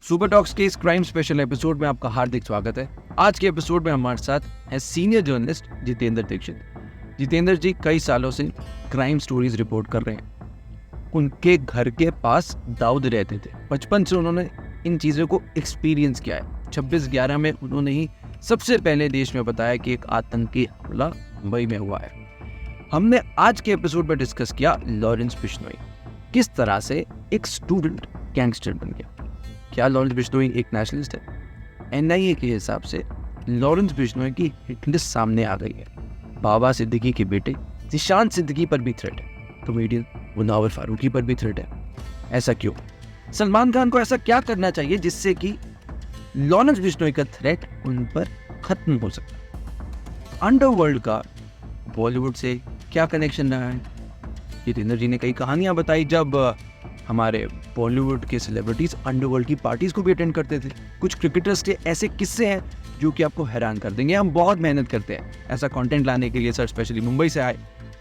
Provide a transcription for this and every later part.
Super talks के इस crime special episode में आपका हार्दिक स्वागत है। आज के एपिसोड में हमारे साथ है सीनियर जर्नलिस्ट जितेंद्र दीक्षित। जितेंद्र जी कई सालों से क्राइम स्टोरीज रिपोर्ट कर रहे हैं। उनके घर के पास दाऊद रहते थे। बचपन से उन्होंने इन चीज़ों को एक्सपीरियंस किया है। 26/11 में उन्होंने ही सबसे पहले देश में बताया कि एक आतंकी हमला मुंबई में हुआ है। हमने आज के एपिसोड में डिस्कस किया लॉरेंस बिश्नोई किस तरह से एक स्टूडेंट गैंगस्टर बन गया। क्या लॉरेंस बिश्नोई एक नेशनलिस्ट है? एनआईए के हिसाब से लॉरेंस बिश्नोई की हिट लिस्ट सामने आ गई है। बाबा सिद्दीकी के बेटे जिशान सिद्दीकी पर भी थ्रेट है। कॉमेडियन मुनव्वर फारूकी पर भी थ्रेट है। ऐसा क्यों? सलमान खान को ऐसा क्या करना चाहिए जिससे कि लॉरेंस बिश्नोई का थ्रेट उन पर खत्म हो सके? अंडरवर्ल्ड का बॉलीवुड से क्या कनेक्शन रहा है? जितेंद्र जी ने कई कहानियां बताई जब हमारे बॉलीवुड के सेलिब्रिटीज अंडरवर्ल्ड की पार्टीज को भी अटेंड करते थे। कुछ क्रिकेटर्स के ऐसे किस्से हैं जो कि आपको हैरान कर देंगे। हम बहुत मेहनत करते हैं ऐसा कंटेंट लाने के लिए। सर स्पेशली मुंबई से आए।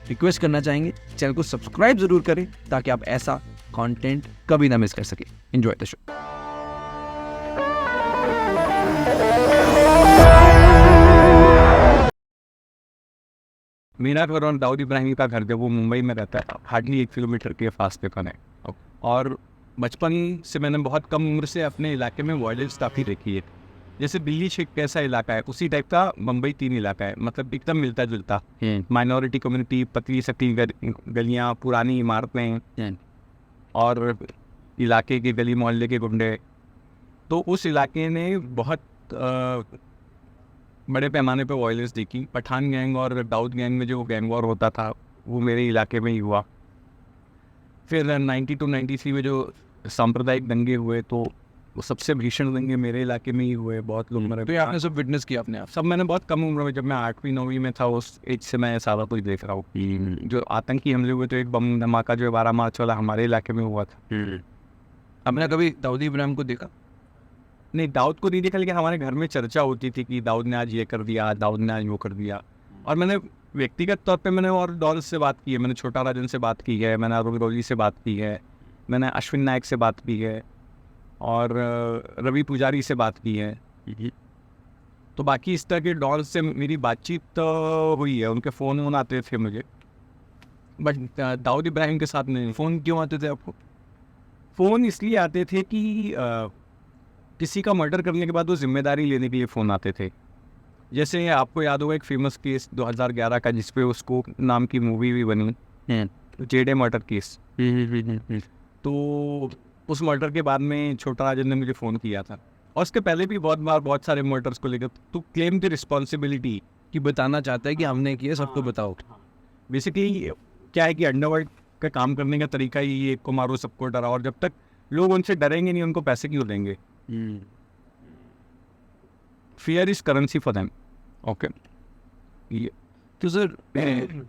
रिक्वेस्ट करना चाहेंगे चैनल को सब्सक्राइब जरूर करें ताकि आप ऐसा कंटेंट कभी ना मिस कर सके। Enjoy the show. मेरा घर और दाऊद इब्राहिमी का घर जब वो मुंबई में रहता है हार्डली 1 किलोमीटर के फासले पर है। और बचपन से मैंने बहुत कम उम्र से अपने इलाके में वायलेंस काफ़ी देखी है। जैसे दिल्ली शेख कैसा इलाका है उसी टाइप का मुंबई 3 इलाका है, मतलब एकदम मिलता जुलता। माइनॉरिटी कम्युनिटी, पतली सकली गलियाँ, पुरानी इमारतें और इलाके के गली मोहल्ले के गुंडे। तो उस इलाके ने बहुत बड़े पैमाने पे वायलेंस देखी। पठान गैंग और दाऊद गैंग में जो गैंग वॉर होता था वो मेरे इलाके में ही हुआ। फिर 92-93 में जो सांप्रदायिक दंगे हुए तो वो सबसे भीषण दंगे मेरे इलाके में ही हुए। बहुत लोग मरे। तो ये आपने सब विटनेस किया अपने आप? सब मैंने बहुत कम उम्र में, जब मैं 8वीं-9वीं में था उस एज से मैं सारा कुछ देख रहा हूँ। जो आतंकी हमले हुए तो एक बम धमाका जो 12 मार्च वाला हमारे इलाके में हुआ था। आपने कभी दाऊद इब्राहिम को देखा? नहीं, दाऊद को नहीं देखा, लेकिन हमारे घर में चर्चा होती थी कि दाऊद ने आज ये कर दिया, दाऊद ने आज वो कर दिया। और मैंने व्यक्तिगत तौर पे मैंने और डॉन से बात की है। मैंने छोटा राजन से बात की है, मैंने अरुण रोजी से बात की है, मैंने अश्विन नायक से बात की है और रवि पुजारी से बात की है। तो बाकी इस तरह के डॉन से मेरी बातचीत तो हुई है, उनके फ़ोन आते थे मुझे, बट दाऊद इब्राहिम के साथ नहीं। फ़ोन क्यों आते थे आपको? फ़ोन इसलिए आते थे कि किसी का मर्डर करने के बाद वो जिम्मेदारी लेने के लिए फ़ोन आते थे। जैसे आपको याद होगा एक फेमस केस 2011 का जिसपे उसको नाम की मूवी भी बनी, जेडे मर्डर केस। तो उस मर्डर के बाद में छोटा राजन ने मुझे फ़ोन किया था, और उसके पहले भी बहुत बार बहुत सारे मर्डर्स को लेकर। तो क्लेम द रिस्पॉन्सिबिलिटी कि बताना चाहता है कि हमने किया, सबको बताओ। बेसिकली क्या है कि अंडरवर्ल्ड का काम करने का तरीका ही एक को मारो सबको डराओ, और जब तक लोग उनसे डरेंगे नहीं उनको पैसे क्यों देंगे? Fear is currency for them. Okay. तो सर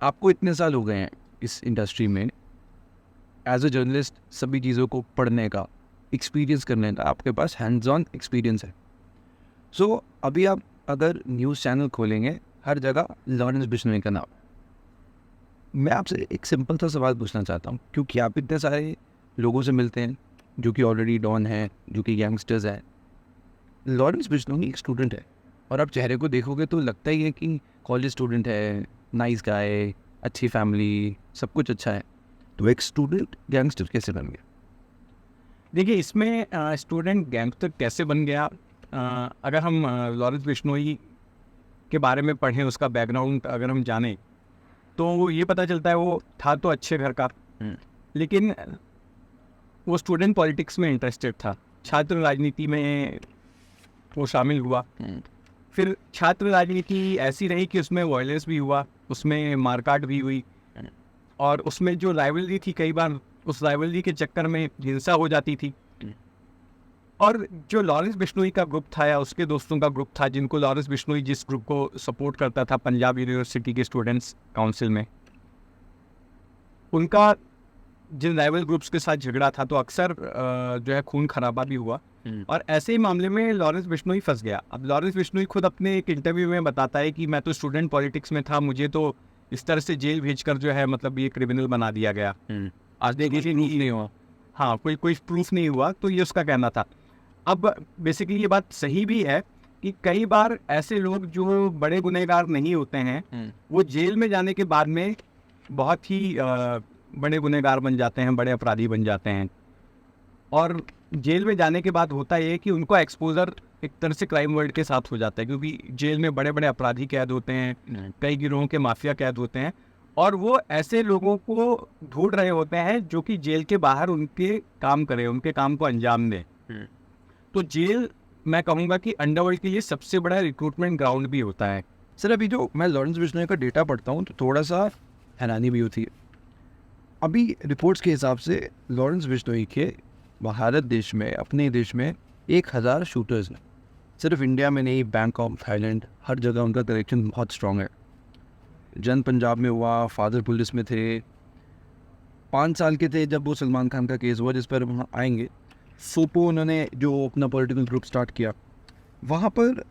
आपको इतने साल हो गए हैं इस इंडस्ट्री में, एज अ जर्नलिस्ट सभी चीज़ों को पढ़ने का, एक्सपीरियंस करने का आपके पास हैंड्स ऑन एक्सपीरियंस है। सो अभी आप अगर न्यूज़ चैनल खोलेंगे हर जगह लॉरेंस बिश्नोई का नाम। मैं आपसे एक सिंपल सा सवाल पूछना चाहता हूँ, क्योंकि आप इतने सारे लोगों से मिलते हैं जो कि ऑलरेडी डॉन हैं, जो कि गैंगस्टर्स हैं। लॉरेंस बिश्नोई एक स्टूडेंट है और आप चेहरे को देखोगे तो लगता ही है कि कॉलेज स्टूडेंट है, नाइस गाय, अच्छी फैमिली, सब कुछ अच्छा है। तो एक स्टूडेंट गैंगस्टर कैसे बन गया? देखिए, इसमें स्टूडेंट गैंगस्टर कैसे बन गया, अगर हम लॉरेंस बिश्नोई के बारे में पढ़ें, उसका बैकग्राउंड अगर हम जानें तो ये पता चलता है वो था तो अच्छे घर का, लेकिन वो स्टूडेंट पॉलिटिक्स में इंटरेस्टेड था। छात्र राजनीति में वो शामिल हुआ। फिर छात्र राजनीति ऐसी रही कि उसमें वायलेंस भी हुआ, उसमें मारकाट भी हुई, और उसमें जो राइवलरी थी कई बार उस राइवलरी के चक्कर में हिंसा हो जाती थी। और जो लॉरेंस बिश्नोई का ग्रुप था या उसके दोस्तों का ग्रुप था, जिनको लॉरेंस बिश्नोई जिस ग्रुप को सपोर्ट करता था पंजाब यूनिवर्सिटी के स्टूडेंट्स काउंसिल में, उनका जिन राइवल ग्रुप्स के साथ झगड़ा था तो अक्सर जो है खून खराबा भी हुआ। और ऐसे ही मामले में लॉरेंस बिश्नोई फंस गया। अब लॉरेंस बिश्नोई खुद अपने एक इंटरव्यू में बताता है कि मैं तो स्टूडेंट पॉलिटिक्स में था, मुझे तो इस तरह से जेल भेजकर जो है मतलब ये क्रिमिनल बना दिया गया। आज देखिए नहीं हुआ। हाँ कोई कोई प्रूफ नहीं हुआ, तो ये उसका कहना था। अब बेसिकली ये बात सही भी है कि कई बार ऐसे लोग जो बड़े गुनहगार नहीं होते हैं वो जेल में जाने के बाद में बहुत ही बड़े गुनहगार बन जाते हैं, बड़े अपराधी बन जाते हैं। और जेल में जाने के बाद होता ये है कि उनको एक्सपोजर एक तरह से क्राइम वर्ल्ड के साथ हो जाता है, क्योंकि जेल में बड़े बड़े अपराधी कैद होते हैं, कई गिरोहों के माफिया कैद होते हैं, और वो ऐसे लोगों को ढूंढ रहे होते हैं जो कि जेल के बाहर उनके काम करें, उनके काम को अंजाम दें। तो जेल मैं कहूँगा कि अंडरवर्ल्ड के लिए सबसे बड़ा रिक्रूटमेंट ग्राउंड भी होता है। सर अभी जो मैं लॉरेंस बिश्नोई का डेटा पढ़ता हूँ तो थोड़ा सा हैरानी भी होती है। अभी रिपोर्ट्स के हिसाब से लॉरेंस बिश्नोई के भारत देश में, अपने देश में 1000 शूटर्स हैं। सिर्फ इंडिया में नहीं, बैंकॉक, थाईलैंड, हर जगह उनका कलेक्शन बहुत स्ट्रॉन्ग है। जन पंजाब में हुआ, फादर पुलिस में थे, 5 साल के थे जब वो सलमान खान का केस हुआ, जिस पर हम आएंगे। सोपो उन्होंने जो अपना पॉलिटिकल ग्रुप स्टार्ट किया, वहाँ पर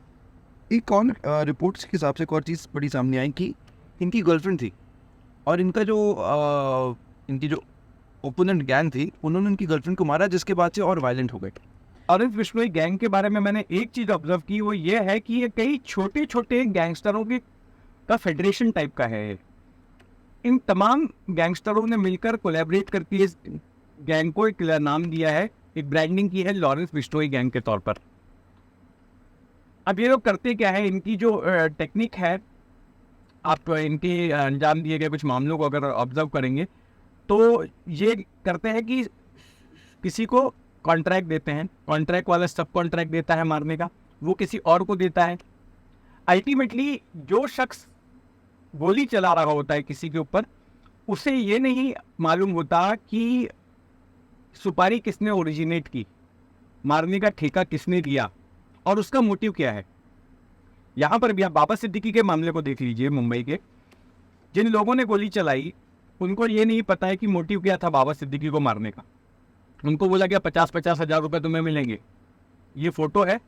एक और रिपोर्ट्स के हिसाब से एक और चीज़ बड़ी सामने आई कि इनकी गर्लफ्रेंड थी, और इनका जो इनकी जो ओपोनेंट गैंग थी उन्होंने उनकी गर्लफ्रेंड को मारा, जिसके बाद से और वायलेंट हो गए। लॉरेंस बिश्नोई गैंग के बारे में मैंने एक चीज़ ऑब्जर्व की, वो ये है कि ये कई छोटे छोटे गैंगस्टरों के का फेडरेशन टाइप का है। इन तमाम गैंगस्टरों ने मिलकर कोलैबोरेट करके इस गैंग को एक नाम दिया है, एक ब्रांडिंग की है लॉरेंस बिश्नोई गैंग के तौर पर। अब ये लोग करते क्या है, इनकी जो टेक्निक है, आप इनके अंजाम दिए गए कुछ मामलों को अगर ऑब्जर्व करेंगे तो ये करते हैं कि किसी को कॉन्ट्रैक्ट देते हैं, कॉन्ट्रैक्ट वाला सब कॉन्ट्रैक्ट देता है मारने का, वो किसी और को देता है। अल्टीमेटली जो शख्स गोली चला रहा होता है किसी के ऊपर, उसे ये नहीं मालूम होता कि सुपारी किसने ओरिजिनेट की, मारने का ठेका किसने दिया, और उसका मोटिव क्या है। यहाँ पर भी आप बाबा सिद्दीकी के मामले को देख लीजिए। मुंबई के जिन लोगों ने गोली चलाई उनको ये नहीं पता है कि मोटिव क्या था बाबा सिद्दीकी को मारने का। उनको बोला गया 50-50 हज़ार रुपये तुम्हें मिलेंगे, ये फोटो है,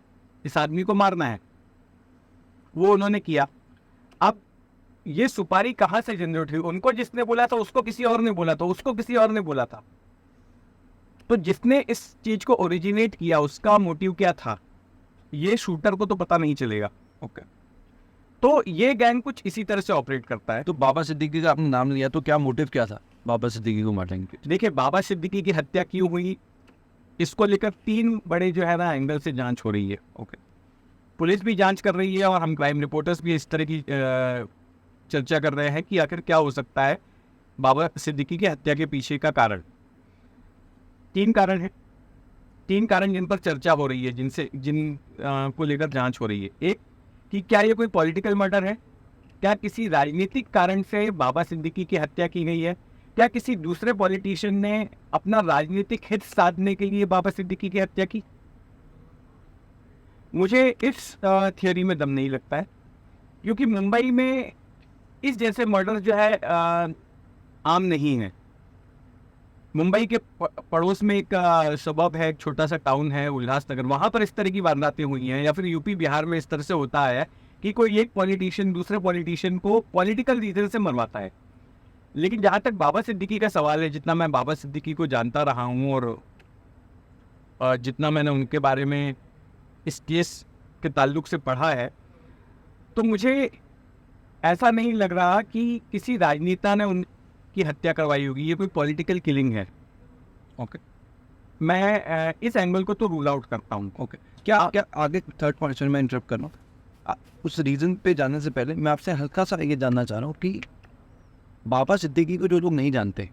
इस आदमी को मारना है, वो उन्होंने किया। अब ये सुपारी कहाँ से जनरेट हुई, उनको जिसने बोला था उसको किसी और ने बोला था, उसको किसी और ने बोला था। तो जिसने इस चीज को ओरिजिनेट किया उसका मोटिव क्या था, ये शूटर को तो पता नहीं चलेगा। ओके, तो ये गैंग कुछ इसी तरह से ऑपरेट करता है। तो बाबा सिद्दीकी का आपने नाम लिया, तो क्या मोटिव क्या था बाबा सिद्दीकी को मारने के? देखिए, बाबा सिद्दीकी की हत्या क्यों हुई, इसको लेकर 3 बड़े जो है ना एंगल से जांच हो रही है। ओके, पुलिस भी जांच कर रही है और हम क्राइम रिपोर्टर्स भी इस तरह की चर्चा कर रहे हैं कि आखिर क्या हो सकता है बाबा सिद्दीकी की हत्या के पीछे का कारण। 3 कारण हैं, 3 कारण जिन पर चर्चा हो रही है, जिन को लेकर जांच हो रही है। एक कि क्या ये कोई पॉलिटिकल मर्डर है, क्या किसी राजनीतिक कारण से बाबा सिद्दीकी की हत्या की गई है, क्या किसी दूसरे पॉलिटिशियन ने अपना राजनीतिक हित साधने के लिए बाबा सिद्दीकी की हत्या की। मुझे इस थियोरी में दम नहीं लगता है, क्योंकि मुंबई में इस जैसे मर्डर जो है आम नहीं है। मुंबई के पड़ोस में एक सबब है, एक छोटा सा टाउन है उल्लासनगर, वहाँ पर इस तरह की वारदातें हुई हैं, या फिर यूपी बिहार में इस तरह से होता है कि कोई एक पॉलिटिशियन दूसरे पॉलिटिशियन को पॉलिटिकल रीजन से मरवाता है। लेकिन जहाँ तक बाबा सिद्दीकी का सवाल है, जितना मैं बाबा सिद्दीकी को जानता रहा हूँ और जितना मैंने उनके बारे में इस केस के ताल्लुक से पढ़ा है, तो मुझे ऐसा नहीं लग रहा कि किसी राजनेता ने उनकी हत्या करवाई होगी। ये कोई पॉलिटिकल किलिंग है। ओके, मैं इस एंगल को तो रूल आउट करता हूँ। ओके, क्या आगे थर्ड पॉइंट में इंटरप्ट कर रहा हूँ, उस रीज़न पे जाने से पहले मैं आपसे हल्का सा ये जानना चाह रहा हूँ कि बाबा सिद्दीकी को जो लोग नहीं जानते,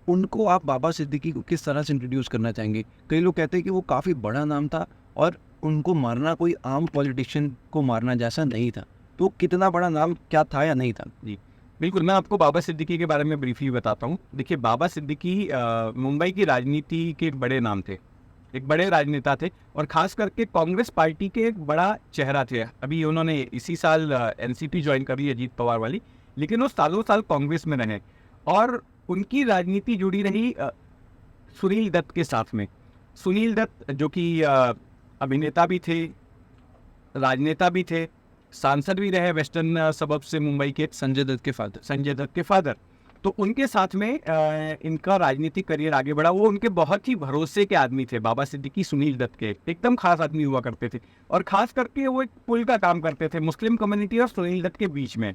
उनको आप बाबा सिद्दीकी को किस तरह से इंट्रोड्यूस करना चाहेंगे? कई लोग कहते हैं कि वो काफ़ी बड़ा नाम था और उनको मारना कोई आम पॉलिटिशियन को मारना जैसा नहीं था, तो कितना बड़ा नाम क्या था या नहीं था? जी बिल्कुल, मैं आपको बाबा सिद्दीकी के बारे में ब्रीफली बताता हूँ। देखिए, बाबा सिद्दीकी मुंबई की राजनीति के एक बड़े नाम थे, एक बड़े राजनेता थे, और ख़ास करके कांग्रेस पार्टी के एक बड़ा चेहरा थे। अभी उन्होंने इसी साल एनसीपी ज्वाइन करी है, अजीत पवार वाली, लेकिन वो सालों साल कांग्रेस में रहे और उनकी राजनीति जुड़ी रही सुनील दत्त के साथ में। सुनील दत्त जो कि अभिनेता भी थे, राजनेता भी थे, सांसद भी रहे वेस्टर्न सबब से मुंबई के, संजय दत्त के फादर। संजय दत्त के फादर। तो उनके साथ में इनका राजनीतिक करियर आगे बढ़ा। वो उनके बहुत ही भरोसे के आदमी थे, बाबा सिद्दीकी सुनील दत्त के एकदम खास आदमी हुआ करते थे। और खास करके वो एक पुल का काम करते थे मुस्लिम कम्युनिटी और सुनील दत्त के बीच में,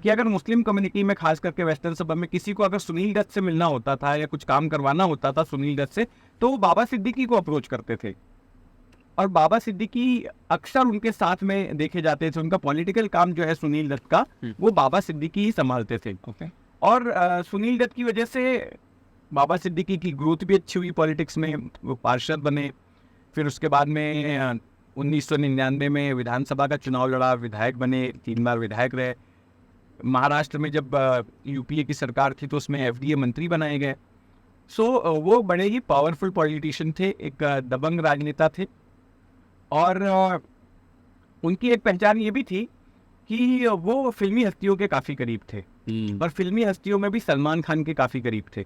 कि अगर मुस्लिम कम्युनिटी में खास करके वेस्टर्न सब में किसी को अगर सुनील दत्त से मिलना होता था या कुछ काम करवाना होता था सुनील दत्त से, तो वो बाबा सिद्दीकी को अप्रोच करते थे। और बाबा सिद्दीकी अक्सर उनके साथ में देखे जाते थे। उनका पॉलिटिकल काम जो है सुनील दत्त का, वो बाबा सिद्दीकी ही संभालते थे। और सुनील दत्त की वजह से बाबा सिद्दीकी की ग्रोथ भी अच्छी हुई पॉलिटिक्स में, वो पार्षद बने। फिर उसके बाद में 1999 में विधानसभा का चुनाव लड़ा, विधायक बने, 3 बार विधायक रहे। महाराष्ट्र में जब यूपीए की सरकार थी तो उसमें एफडीए मंत्री बनाए गए। सो वो बड़े ही पावरफुल पॉलिटिशियन थे, एक दबंग राजनेता थे। और उनकी एक पहचान ये भी थी कि वो फिल्मी हस्तियों के काफ़ी करीब थे, और फिल्मी हस्तियों में भी सलमान खान के काफ़ी करीब थे।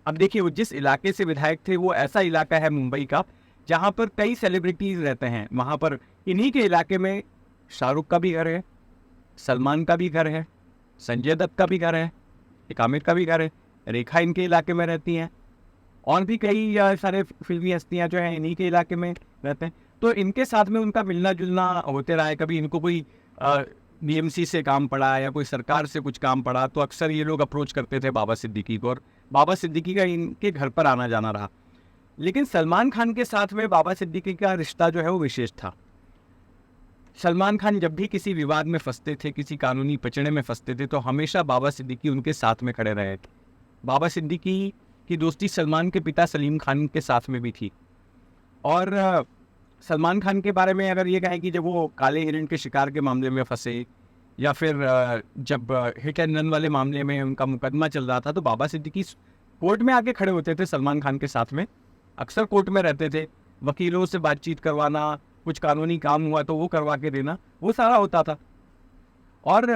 अब देखिए, वो जिस इलाके से विधायक थे वो ऐसा इलाका है मुंबई का जहाँ पर कई सेलिब्रिटीज़ रहते हैं। वहाँ पर इन्हीं के इलाके में शाहरुख का भी घर है, सलमान का भी घर है, संजय दत्त का भी घर है, एक आमिर का भी घर है, रेखा इनके इलाके में रहती हैं, और भी कई सारे फिल्मी हस्तियाँ जो हैं इन्हीं के इलाके में रहते हैं। तो इनके साथ में उनका मिलना जुलना होते रहा है। कभी इनको कोई बीएमसी से काम पड़ा या कोई सरकार से कुछ काम पड़ा तो अक्सर ये लोग अप्रोच करते थे बाबा सिद्दीकी को, और बाबा सिद्दीकी का इनके घर पर आना जाना रहा। लेकिन सलमान खान के साथ में बाबा सिद्दीकी का रिश्ता जो है वो विशेष था। सलमान खान जब भी किसी विवाद में फंसते थे, किसी कानूनी पचड़े में फंसते थे, तो हमेशा बाबा सिद्दीकी उनके साथ में खड़े रहे। बाबा सिद्दीकी की दोस्ती सलमान के पिता सलीम खान के साथ में भी थी। और सलमान खान के बारे में अगर ये कहें कि जब वो काले हिरण के शिकार के मामले में फंसे, या फिर जब हिट एंड रन वाले मामले में उनका मुकदमा चल रहा था, तो बाबा सिद्दीकी कोर्ट में आके खड़े होते थे सलमान खान के साथ में। अक्सर कोर्ट में रहते थे, वकीलों से बातचीत करवाना, कुछ कानूनी काम हुआ तो वो करवा के देना, वो सारा होता था। और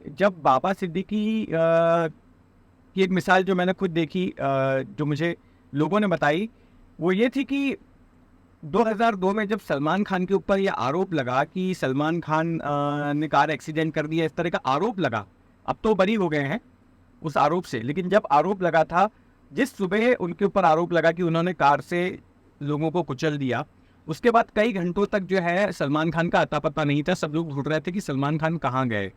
जब बाबा सिद्दीकी की एक मिसाल जो मैंने खुद देखी, जो मुझे लोगों ने बताई, वो ये थी कि 2002 में जब सलमान खान के ऊपर यह आरोप लगा कि सलमान खान ने कार एक्सीडेंट कर दिया, इस तरह का आरोप लगा। अब तो बरी हो गए हैं उस आरोप से, लेकिन जब आरोप लगा था, जिस सुबह उनके ऊपर आरोप लगा कि उन्होंने कार से लोगों को कुचल दिया, उसके बाद कई घंटों तक जो है सलमान खान का अता पता नहीं था। सब लोग ढूंढ रहे थे कि सलमान खान कहाँ गए।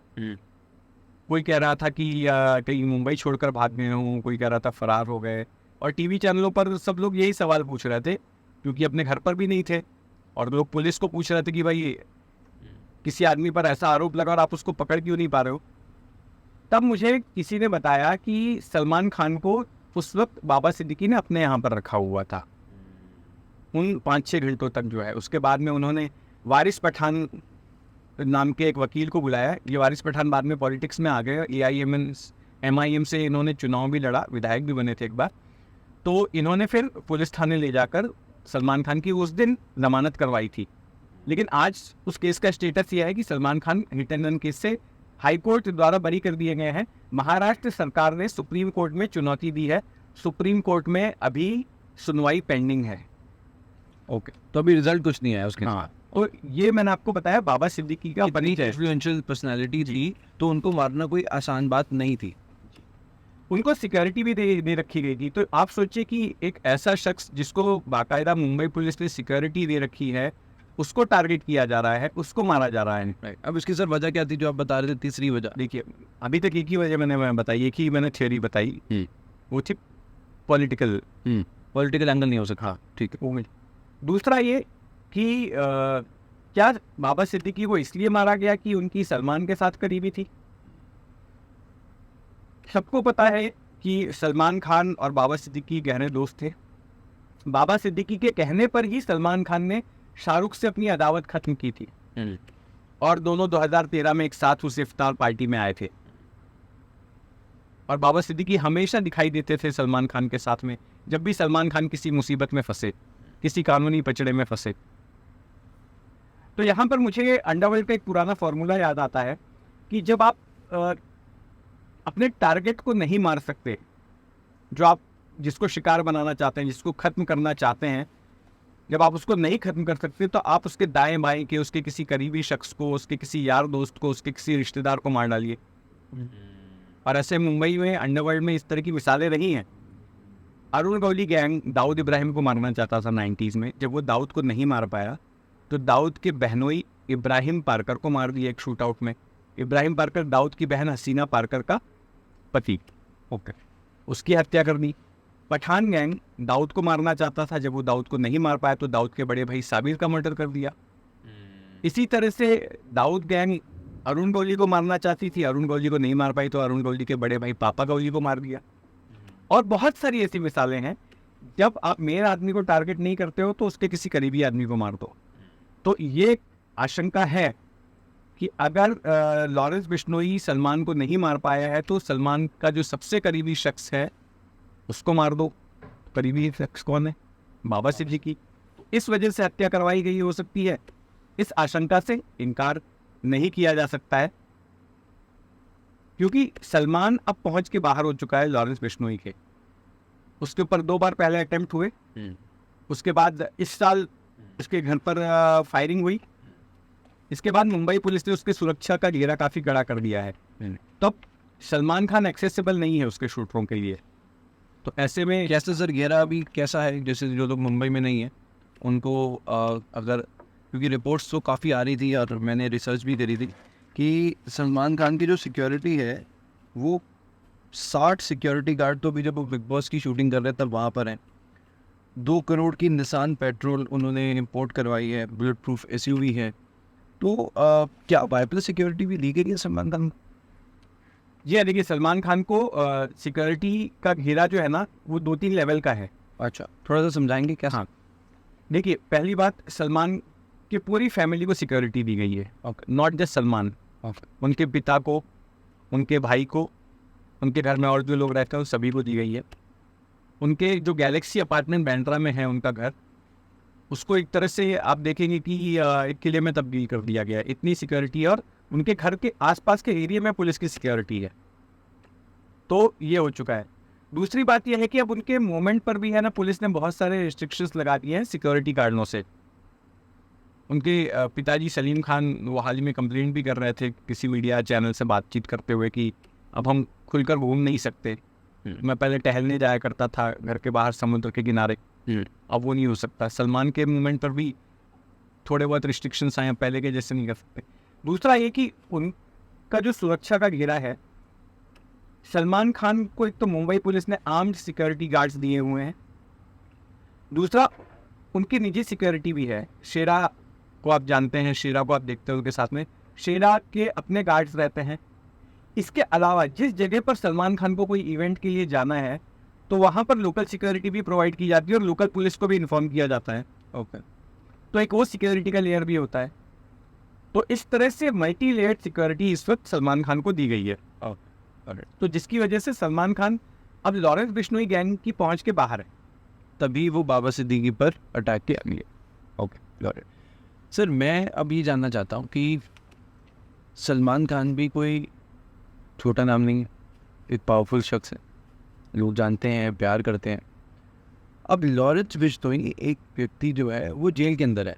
कोई कह रहा था कि कहीं मुंबई छोड़कर भाग गए हों, कोई कह रहा था फरार हो गए। और टीवी चैनलों पर सब लोग यही सवाल पूछ रहे थे, क्योंकि अपने घर पर भी नहीं थे। और लोग पुलिस को पूछ रहे थे कि भाई किसी आदमी पर ऐसा आरोप लगा और आप उसको पकड़ क्यों नहीं पा रहे हो। तब मुझे किसी ने बताया कि सलमान खान को उस वक्त बाबा सिद्दीकी ने अपने यहाँ पर रखा हुआ था उन 5-6 घंटों तक जो है। उसके बाद में उन्होंने वारिस पठान नाम के एक वकील को बुलाया। ये वारिस पठान बाद में पॉलिटिक्स में आ गए, AIM से इन्होंने चुनाव भी लड़ा, विधायक भी बने थे एक बार। तो इन्होंने फिर पुलिस थाने ले जाकर सलमान खान की उस दिन जमानत करवाई थी। लेकिन आज उस केस का स्टेटस यह है कि Salman Khan hit and run case से हाई कोर्ट द्वारा बरी कर दिए गए हैं। महाराष्ट्र सरकार ने सुप्रीम कोर्ट में चुनौती दी है, सुप्रीम कोर्ट में अभी सुनवाई पेंडिंग है। ओके, तो अभी रिजल्ट कुछ नहीं आया उसके। हाँ, और ये मैंने आपको बताया बाबा सिद्दीकी का बड़ी इन्फ्लुएंशियल पर्सनालिटी थी, तो उनको मारना कोई आसान बात नहीं थी। उनको सिक्योरिटी भी दे रखी गई थी। तो आप सोचिए कि एक ऐसा शख्स जिसको बाकायदा मुंबई पुलिस ने सिक्योरिटी दे रखी है, उसको टारगेट किया जा रहा है, उसको मारा जा रहा है। अब इसकी सर वजह क्या थी जो आप बता रहे थे, तीसरी वजह? देखिए, अभी तक एक ही वजह मैंने बताई, एक ही मैंने थ्योरी बताई, वो थी पॉलिटिकल एंगल नहीं हो सकता। हाँ, ठीक है। दूसरा ये कि क्या बाबा सिद्दीकी को इसलिए मारा गया कि उनकी सलमान के साथ करीबी थी? सबको पता है कि सलमान खान और बाबा सिद्दीकी गहरे दोस्त थे। बाबा सिद्दीकी के कहने पर ही सलमान खान ने शाहरुख से अपनी अदावत खत्म की थी, और दोनों 2013 में एक साथ उस इफ्तार पार्टी में आए थे। और बाबा सिद्दीकी हमेशा दिखाई देते थे सलमान खान के साथ में, जब भी सलमान खान किसी मुसीबत में फंसे, किसी कानूनी पचड़े में फंसे। तो यहाँ पर मुझे अंडरवर्ल्ड का एक पुराना फॉर्मूला याद आता है कि जब आप अपने टारगेट को नहीं मार सकते, जो आप जिसको शिकार बनाना चाहते हैं, जिसको ख़त्म करना चाहते हैं, जब आप उसको नहीं ख़त्म कर सकते, तो आप उसके दाएं बाएं के, उसके किसी करीबी शख्स को, उसके किसी यार दोस्त को, उसके किसी रिश्तेदार को मार डालिए। और ऐसे मुंबई में अंडरवर्ल्ड में इस तरह की मिसालें रही हैं। अरुण गौली गैंग दाऊद इब्राहिम को मारना चाहता था 90s में। जब वो दाऊद को नहीं मार पाया तो दाऊद के बहनोई इब्राहिम पारकर को मार दिया एक शूट आउट में। इब्राहिम पारकर दाऊद की बहन हसीना पारकर का पति, ओके, उसकी हत्या कर दी। पठान गैंग दाऊद को मारना चाहता था, जब वो दाऊद को नहीं मार पाया तो दाऊद के बड़े भाई साबिर का मर्डर कर दिया। इसी तरह से दाऊद गैंग अरुण गौली को मारना चाहती थी, अरुण गौली को नहीं मार पाई तो अरुण गौली के बड़े भाई पापा गौली को मार दिया। और बहुत सारी ऐसी मिसालें हैं, जब आप मेन आदमी को टारगेट नहीं करते हो तो उसके किसी करीबी आदमी को मार दो। तो ये आशंका है कि अगर लॉरेंस बिश्नोई सलमान को नहीं मार पाया है तो सलमान का जो सबसे करीबी शख्स है उसको मार दो। करीबी शख्स कौन है? बाबा सिद्दीकी। इस वजह से हत्या करवाई गई हो सकती है। इस आशंका से इनकार नहीं किया जा सकता है, क्योंकि सलमान अब पहुंच के बाहर हो चुका है लॉरेंस बिश्नोई के। उसके ऊपर 2 बार पहले अटेम्प्ट हुए, उसके बाद इस साल उसके घर पर फायरिंग हुई। इसके बाद मुंबई पुलिस ने उसकी सुरक्षा का घेरा काफ़ी कड़ा कर दिया है। तब सलमान खान एक्सेसिबल नहीं है उसके शूटरों के लिए। तो ऐसे में कैसे सर घेरा अभी कैसा है? जैसे जो लोग मुंबई में नहीं है उनको अगर, क्योंकि रिपोर्ट्स तो काफ़ी आ रही थी और मैंने रिसर्च भी करी थी कि सलमान खान की जो सिक्योरिटी है वो 60 सिक्योरिटी गार्ड तो भी जब वो बिग बॉस की शूटिंग कर रहे हैं तब वहाँ पर हैं। 2 करोड़ की निसान पेट्रोल उन्होंने इंपोर्ट करवाई है, बुलेट प्रूफ SUV है। तो क्या वाइपर सिक्योरिटी भी दी गई है सलमान खान को? जी देखिए, सलमान खान को सिक्योरिटी का घेरा जो है ना वो 2-3 लेवल का है। अच्छा, थोड़ा सा समझाएंगे क्या? हाँ, देखिए, पहली बात, सलमान की पूरी फैमिली को सिक्योरिटी दी गई है। नॉट जस्ट सलमान, उनके पिता को, उनके भाई को, उनके घर में और जो लोग रहते हैं उन सभी को दी गई है। उनके जो गैलेक्सी अपार्टमेंट बैंड्रा में है उनका घर, उसको एक तरह से आप देखेंगे कि एक किले में तब्दील कर दिया गया है। इतनी सिक्योरिटी है, और उनके घर के आसपास के एरिया में पुलिस की सिक्योरिटी है। तो ये हो चुका है। दूसरी बात यह है कि अब उनके मूवमेंट पर भी है ना, पुलिस ने बहुत सारे रिस्ट्रिक्शंस लगा दिए हैं सिक्योरिटी कारणों से। उनके पिताजी सलीम खान वो हाल ही में कंप्लेंट भी कर रहे थे किसी मीडिया चैनल से बातचीत करते हुए कि अब हम खुलकर घूम नहीं सकते। मैं पहले टहलने जाया करता था घर के बाहर समुद्र के किनारे, अब वो नहीं हो सकता। सलमान के मूवमेंट पर भी थोड़े बहुत रिस्ट्रिक्शंस आए हैं, पहले के जैसे नहीं कर सकते। दूसरा ये कि उनका जो सुरक्षा का घेरा है, सलमान खान को एक तो मुंबई पुलिस ने आर्म्ड सिक्योरिटी गार्ड्स दिए हुए हैं, दूसरा उनकी निजी सिक्योरिटी भी है। शेरा को आप जानते हैं, शेरा को आप देखते हो, उनके साथ में शेरा के अपने गार्ड्स रहते हैं। इसके अलावा जिस जगह पर सलमान खान को कोई इवेंट के लिए जाना है तो वहाँ पर लोकल सिक्योरिटी भी प्रोवाइड की जाती है और लोकल पुलिस को भी इन्फॉर्म किया जाता है। ओके, तो एक वो सिक्योरिटी का लेयर भी होता है। तो इस तरह से मल्टी लेयर्ड सिक्योरिटी इस वक्त सलमान खान को दी गई है। तो जिसकी वजह से सलमान खान अब लॉरेंस बिश्नोई गैंग की पहुंच के बाहर है। तभी वो बाबा सिद्दीकी पर अटैक किया गया। Okay, got it. सर, मैं अब ये जानना चाहता हूँ कि सलमान खान भी कोई छोटा नाम नहीं है, एक पावरफुल शख्स है, लोग जानते हैं, प्यार करते हैं। अब लॉरेंस बिश्नोई एक व्यक्ति जो है वो जेल के अंदर है।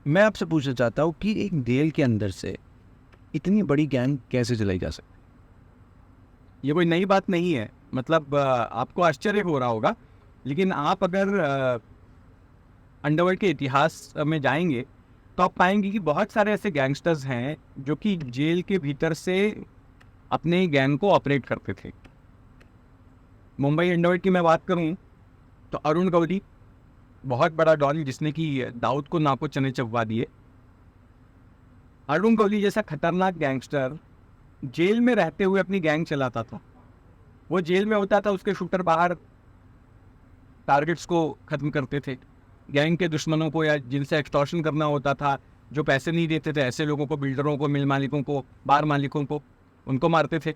मैं आपसे पूछना चाहता हूँ कि एक जेल के अंदर से इतनी बड़ी गैंग कैसे चलाई जा सकती? ये कोई नई बात नहीं है, मतलब आपको आश्चर्य हो रहा होगा, लेकिन आप अगर अंडरवर्ल्ड के इतिहास में जाएंगे तो आप पाएंगे कि बहुत सारे ऐसे गैंगस्टर्स हैं जो कि जेल के भीतर से अपने गैंग को ऑपरेट करते थे। मुंबई अंडरवर्ल्ड की मैं बात करूं तो अरुण गौली बहुत बड़ा डॉन, जिसने कि दाऊद को नाको चने चबवा दिए। अरुण गौली जैसा खतरनाक गैंगस्टर जेल में रहते हुए अपनी गैंग चलाता था। वो जेल में होता था, उसके शूटर बाहर टारगेट्स को ख़त्म करते थे, गैंग के दुश्मनों को या जिनसे एक्सटॉर्शन करना होता था, जो पैसे नहीं देते थे, ऐसे लोगों को, बिल्डरों को, मिल मालिकों को, बार मालिकों को, उनको मारते थे।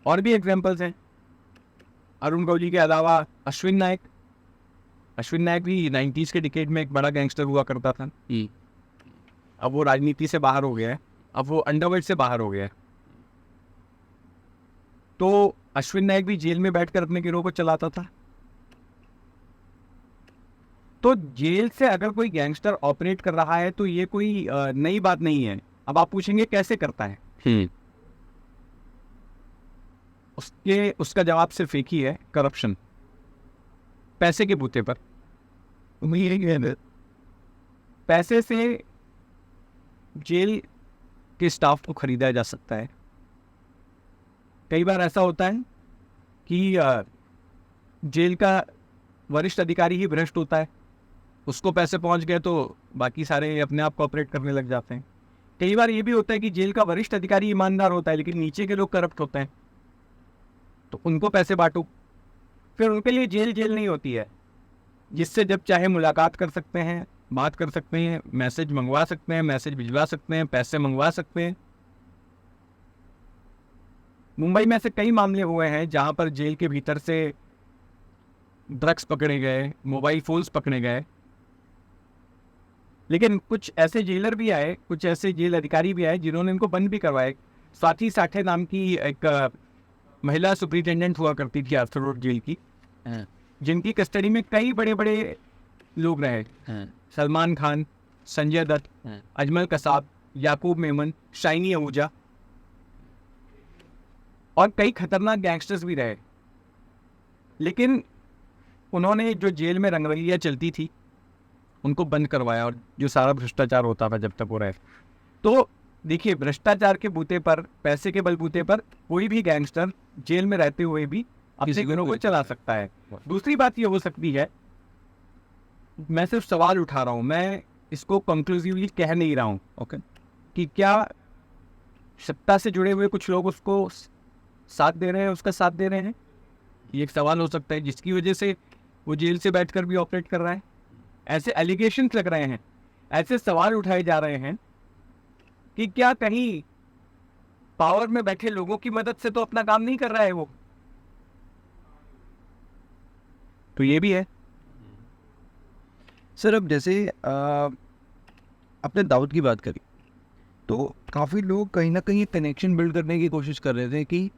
और भी एग्जांपल्स हैं अरुण गौली के अलावा। अश्विन नायक भी 90s के डिकेड में एक बड़ा गैंगस्टर हुआ करता था। अब वो राजनीति से बाहर हो गया है, अब वो अंडरवर्ल्ड से बाहर हो गया है। तो अश्विन नायक भी जेल में बैठकर अपने गिरोह को चलाता था। तो जेल से अगर कोई गैंगस्टर ऑपरेट कर रहा है तो ये कोई नई बात नहीं है। अब आप पूछेंगे कैसे करता है, उसका जवाब सिर्फ एक ही है, करप्शन, पैसे के बूते पर। पैसे से जेल के स्टाफ को खरीदा जा सकता है। कई बार ऐसा होता है कि जेल का वरिष्ठ अधिकारी ही भ्रष्ट होता है, उसको पैसे पहुंच गए तो बाकी सारे अपने आप कोऑपरेट करने लग जाते हैं। कई बार ये भी होता है कि जेल का वरिष्ठ अधिकारी ईमानदार होता है लेकिन नीचे के लोग करप्ट होते हैं, तो उनको पैसे बांटो। फिर उनके लिए जेल जेल नहीं होती है, जिससे जब चाहे मुलाकात कर सकते हैं, बात कर सकते हैं, मैसेज मंगवा सकते हैं, मैसेज भिजवा सकते हैं, पैसे मंगवा सकते हैं। मुंबई में ऐसे कई मामले हुए हैं जहां पर जेल के भीतर से ड्रग्स पकड़े गए, मोबाइल फोन्स पकड़े गए, लेकिन कुछ ऐसे जेलर भी आए, कुछ ऐसे जेल अधिकारी भी आए जिन्होंने इनको बंद भी करवाए। स्वाति साठे नाम की एक महिला सुपरिटेंडेंट हुआ करती थी आर्थर रोड जेल की, जिनकी कस्टडी में कई बड़े बड़े लोग रहे, सलमान खान, संजय दत्त, अजमल कसाब, याकूब मेमन, शाइनी आहूजा और कई खतरनाक गैंगस्टर्स भी रहे। लेकिन उन्होंने जो जेल में रंगरलियाँ चलती थी उनको बंद करवाया, और जो सारा भ्रष्टाचार होता था जब तक वो रहे। तो देखिए, भ्रष्टाचार के बूते पर, पैसे के बलबूते पर कोई भी गैंगस्टर जेल में रहते हुए भी अपने गुनों को चला सकता है। दूसरी बात ये हो सकती है, मैं सिर्फ सवाल उठा रहा हूँ, मैं इसको कंक्लूसिवली कह नहीं रहा हूँ, ओके, कि क्या सत्ता से जुड़े हुए कुछ लोग उसको साथ दे रहे हैं, उसका साथ दे रहे हैं। ये एक सवाल हो सकता है जिसकी वजह से वो जेल से बैठकर भी ऑपरेट कर रहा है। ऐसे एलिगेशंस लग रहे हैं, ऐसे सवाल उठाए जा रहे हैं कि क्या कहीं पावर में बैठे लोगों की मदद से तो अपना काम नहीं कर रहा है वो। तो ये भी है। सर, अब जैसे आपने दाऊद की बात करी, तो काफ़ी लोग कहीं ना कहीं कनेक्शन बिल्ड करने की कोशिश कर रहे थे कि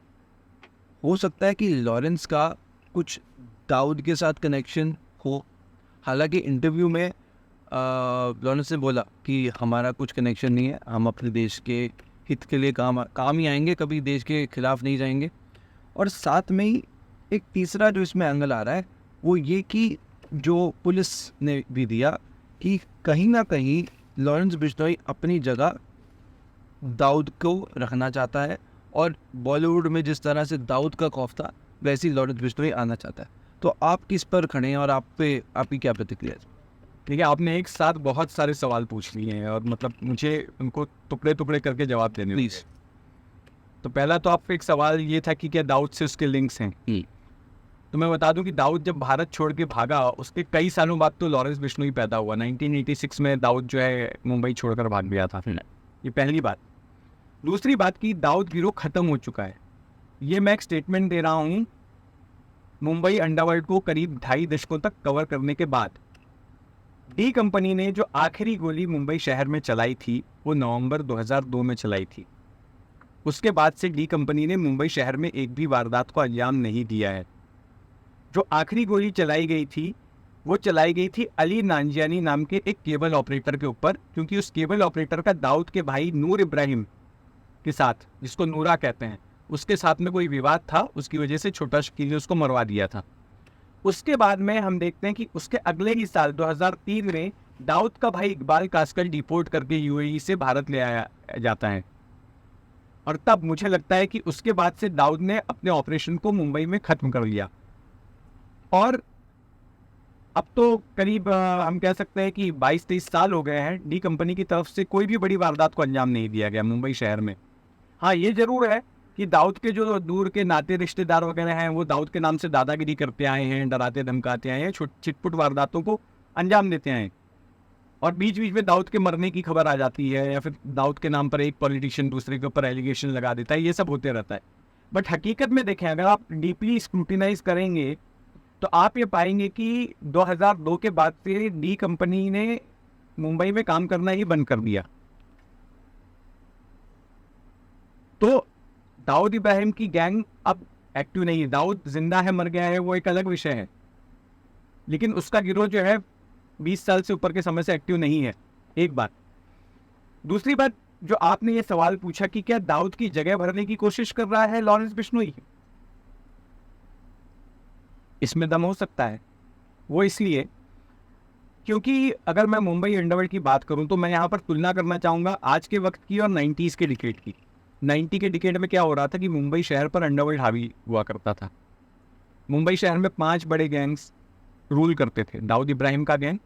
हो सकता है कि लॉरेंस का कुछ दाऊद के साथ कनेक्शन हो। हालांकि इंटरव्यू में लॉरेंस ने बोला कि हमारा कुछ कनेक्शन नहीं है, हम अपने देश के हित के लिए काम ही आएंगे, कभी देश के खिलाफ नहीं जाएंगे। और साथ में ही एक तीसरा जो इसमें एंगल आ रहा है वो ये कि जो पुलिस ने भी दिया कि कहीं ना कहीं लॉरेंस बिश्नोई अपनी जगह दाऊद को रखना चाहता है, और बॉलीवुड में जिस तरह से दाऊद का खौफ था वैसे ही लॉरेंस बिश्नोई आना चाहता है। तो आप किस पर खड़े हैं और आपकी क्या प्रतिक्रिया है? ठीक है, आपने एक साथ बहुत सारे सवाल पूछ लिए हैं और मतलब मुझे उनको टुकड़े टुकड़े करके जवाब देने प्लीज़। तो पहला तो आपका एक सवाल ये था कि क्या दाऊद से उसके लिंक्स हैं। तो मैं बता दूं कि दाऊद जब भारत छोड़ के भागा उसके कई सालों बाद तो लॉरेंस बिश्नोई पैदा हुआ। 1986 में दाऊद जो है मुंबई छोड़कर भाग गया था। ये पहली बात। दूसरी बात कि दाऊद गिरोह ख़त्म हो चुका है, ये मैं एक स्टेटमेंट दे रहा हूँ मुंबई अंडरवर्ल्ड को करीब 2.5 दशकों तक कवर करने के बाद। डी कंपनी ने जो आखिरी गोली मुंबई शहर में चलाई थी वो नवंबर 2002 में चलाई थी। उसके बाद से डी कंपनी ने मुंबई शहर में एक भी वारदात को अंजाम नहीं दिया है। जो आखिरी गोली चलाई गई थी वो चलाई गई थी अली नांजियानी नाम के एक केबल ऑपरेटर के ऊपर, क्योंकि उस केबल ऑपरेटर का दाऊद के भाई नूर इब्राहिम के साथ, जिसको नूरा कहते हैं, उसके साथ में कोई विवाद था। उसकी वजह से छोटा शकील ने उसको मरवा दिया था। उसके बाद में हम देखते हैं कि उसके अगले ही साल 2003 में दाऊद का भाई इकबाल कास्कर डिपोर्ट करके यूएई से भारत ले आया जाता है, और तब मुझे लगता है कि उसके बाद से दाऊद ने अपने ऑपरेशन को मुंबई में ख़त्म कर लिया। और अब तो करीब हम कह सकते हैं कि 22-23 साल हो गए हैं डी कंपनी की तरफ से कोई भी बड़ी वारदात को अंजाम नहीं दिया गया मुंबई शहर में। हाँ, ये ज़रूर है कि दाऊद के जो दूर के नाते रिश्तेदार वगैरह हैं वो दाऊद के नाम से दादागिरी करते आए हैं, डराते धमकाते आए हैं, छिटपुट वारदातों को अंजाम देते आए हैं, और बीच बीच में दाऊद के मरने की खबर आ जाती है, या फिर दाऊद के नाम पर एक पॉलिटिशियन दूसरे के ऊपर एलिगेशन लगा देता है। ये सब होते रहता है। बट हकीकत में देखें, अगर आप डीपली स्क्रूटिनाइज करेंगे तो आप ये पाएंगे कि 2002 के बाद से डी कंपनी ने मुंबई में काम करना ही बंद कर दिया। तो दाऊद इब्राहिम की गैंग अब एक्टिव नहीं है। दाऊद जिंदा है, मर गया है, वो एक अलग विषय है, लेकिन उसका गिरोह जो है 20 साल से ऊपर के समय से एक्टिव नहीं है। एक बात। दूसरी बात, जो आपने ये सवाल पूछा कि क्या दाऊद की जगह भरने की कोशिश कर रहा है लॉरेंस बिश्नोई, इसमें दम हो सकता है। वो इसलिए क्योंकि अगर मैं मुंबई अंडरवर्ल्ड की बात करूं तो मैं यहाँ पर तुलना करना चाहूँगा आज के वक्त की और 90s के डिकेड की। 90 के डिकेड में क्या हो रहा था कि मुंबई शहर पर अंडरवर्ल्ड हावी हुआ करता था। मुंबई शहर में 5 बड़े गैंग्स रूल करते थे। दाऊद इब्राहिम का गैंग,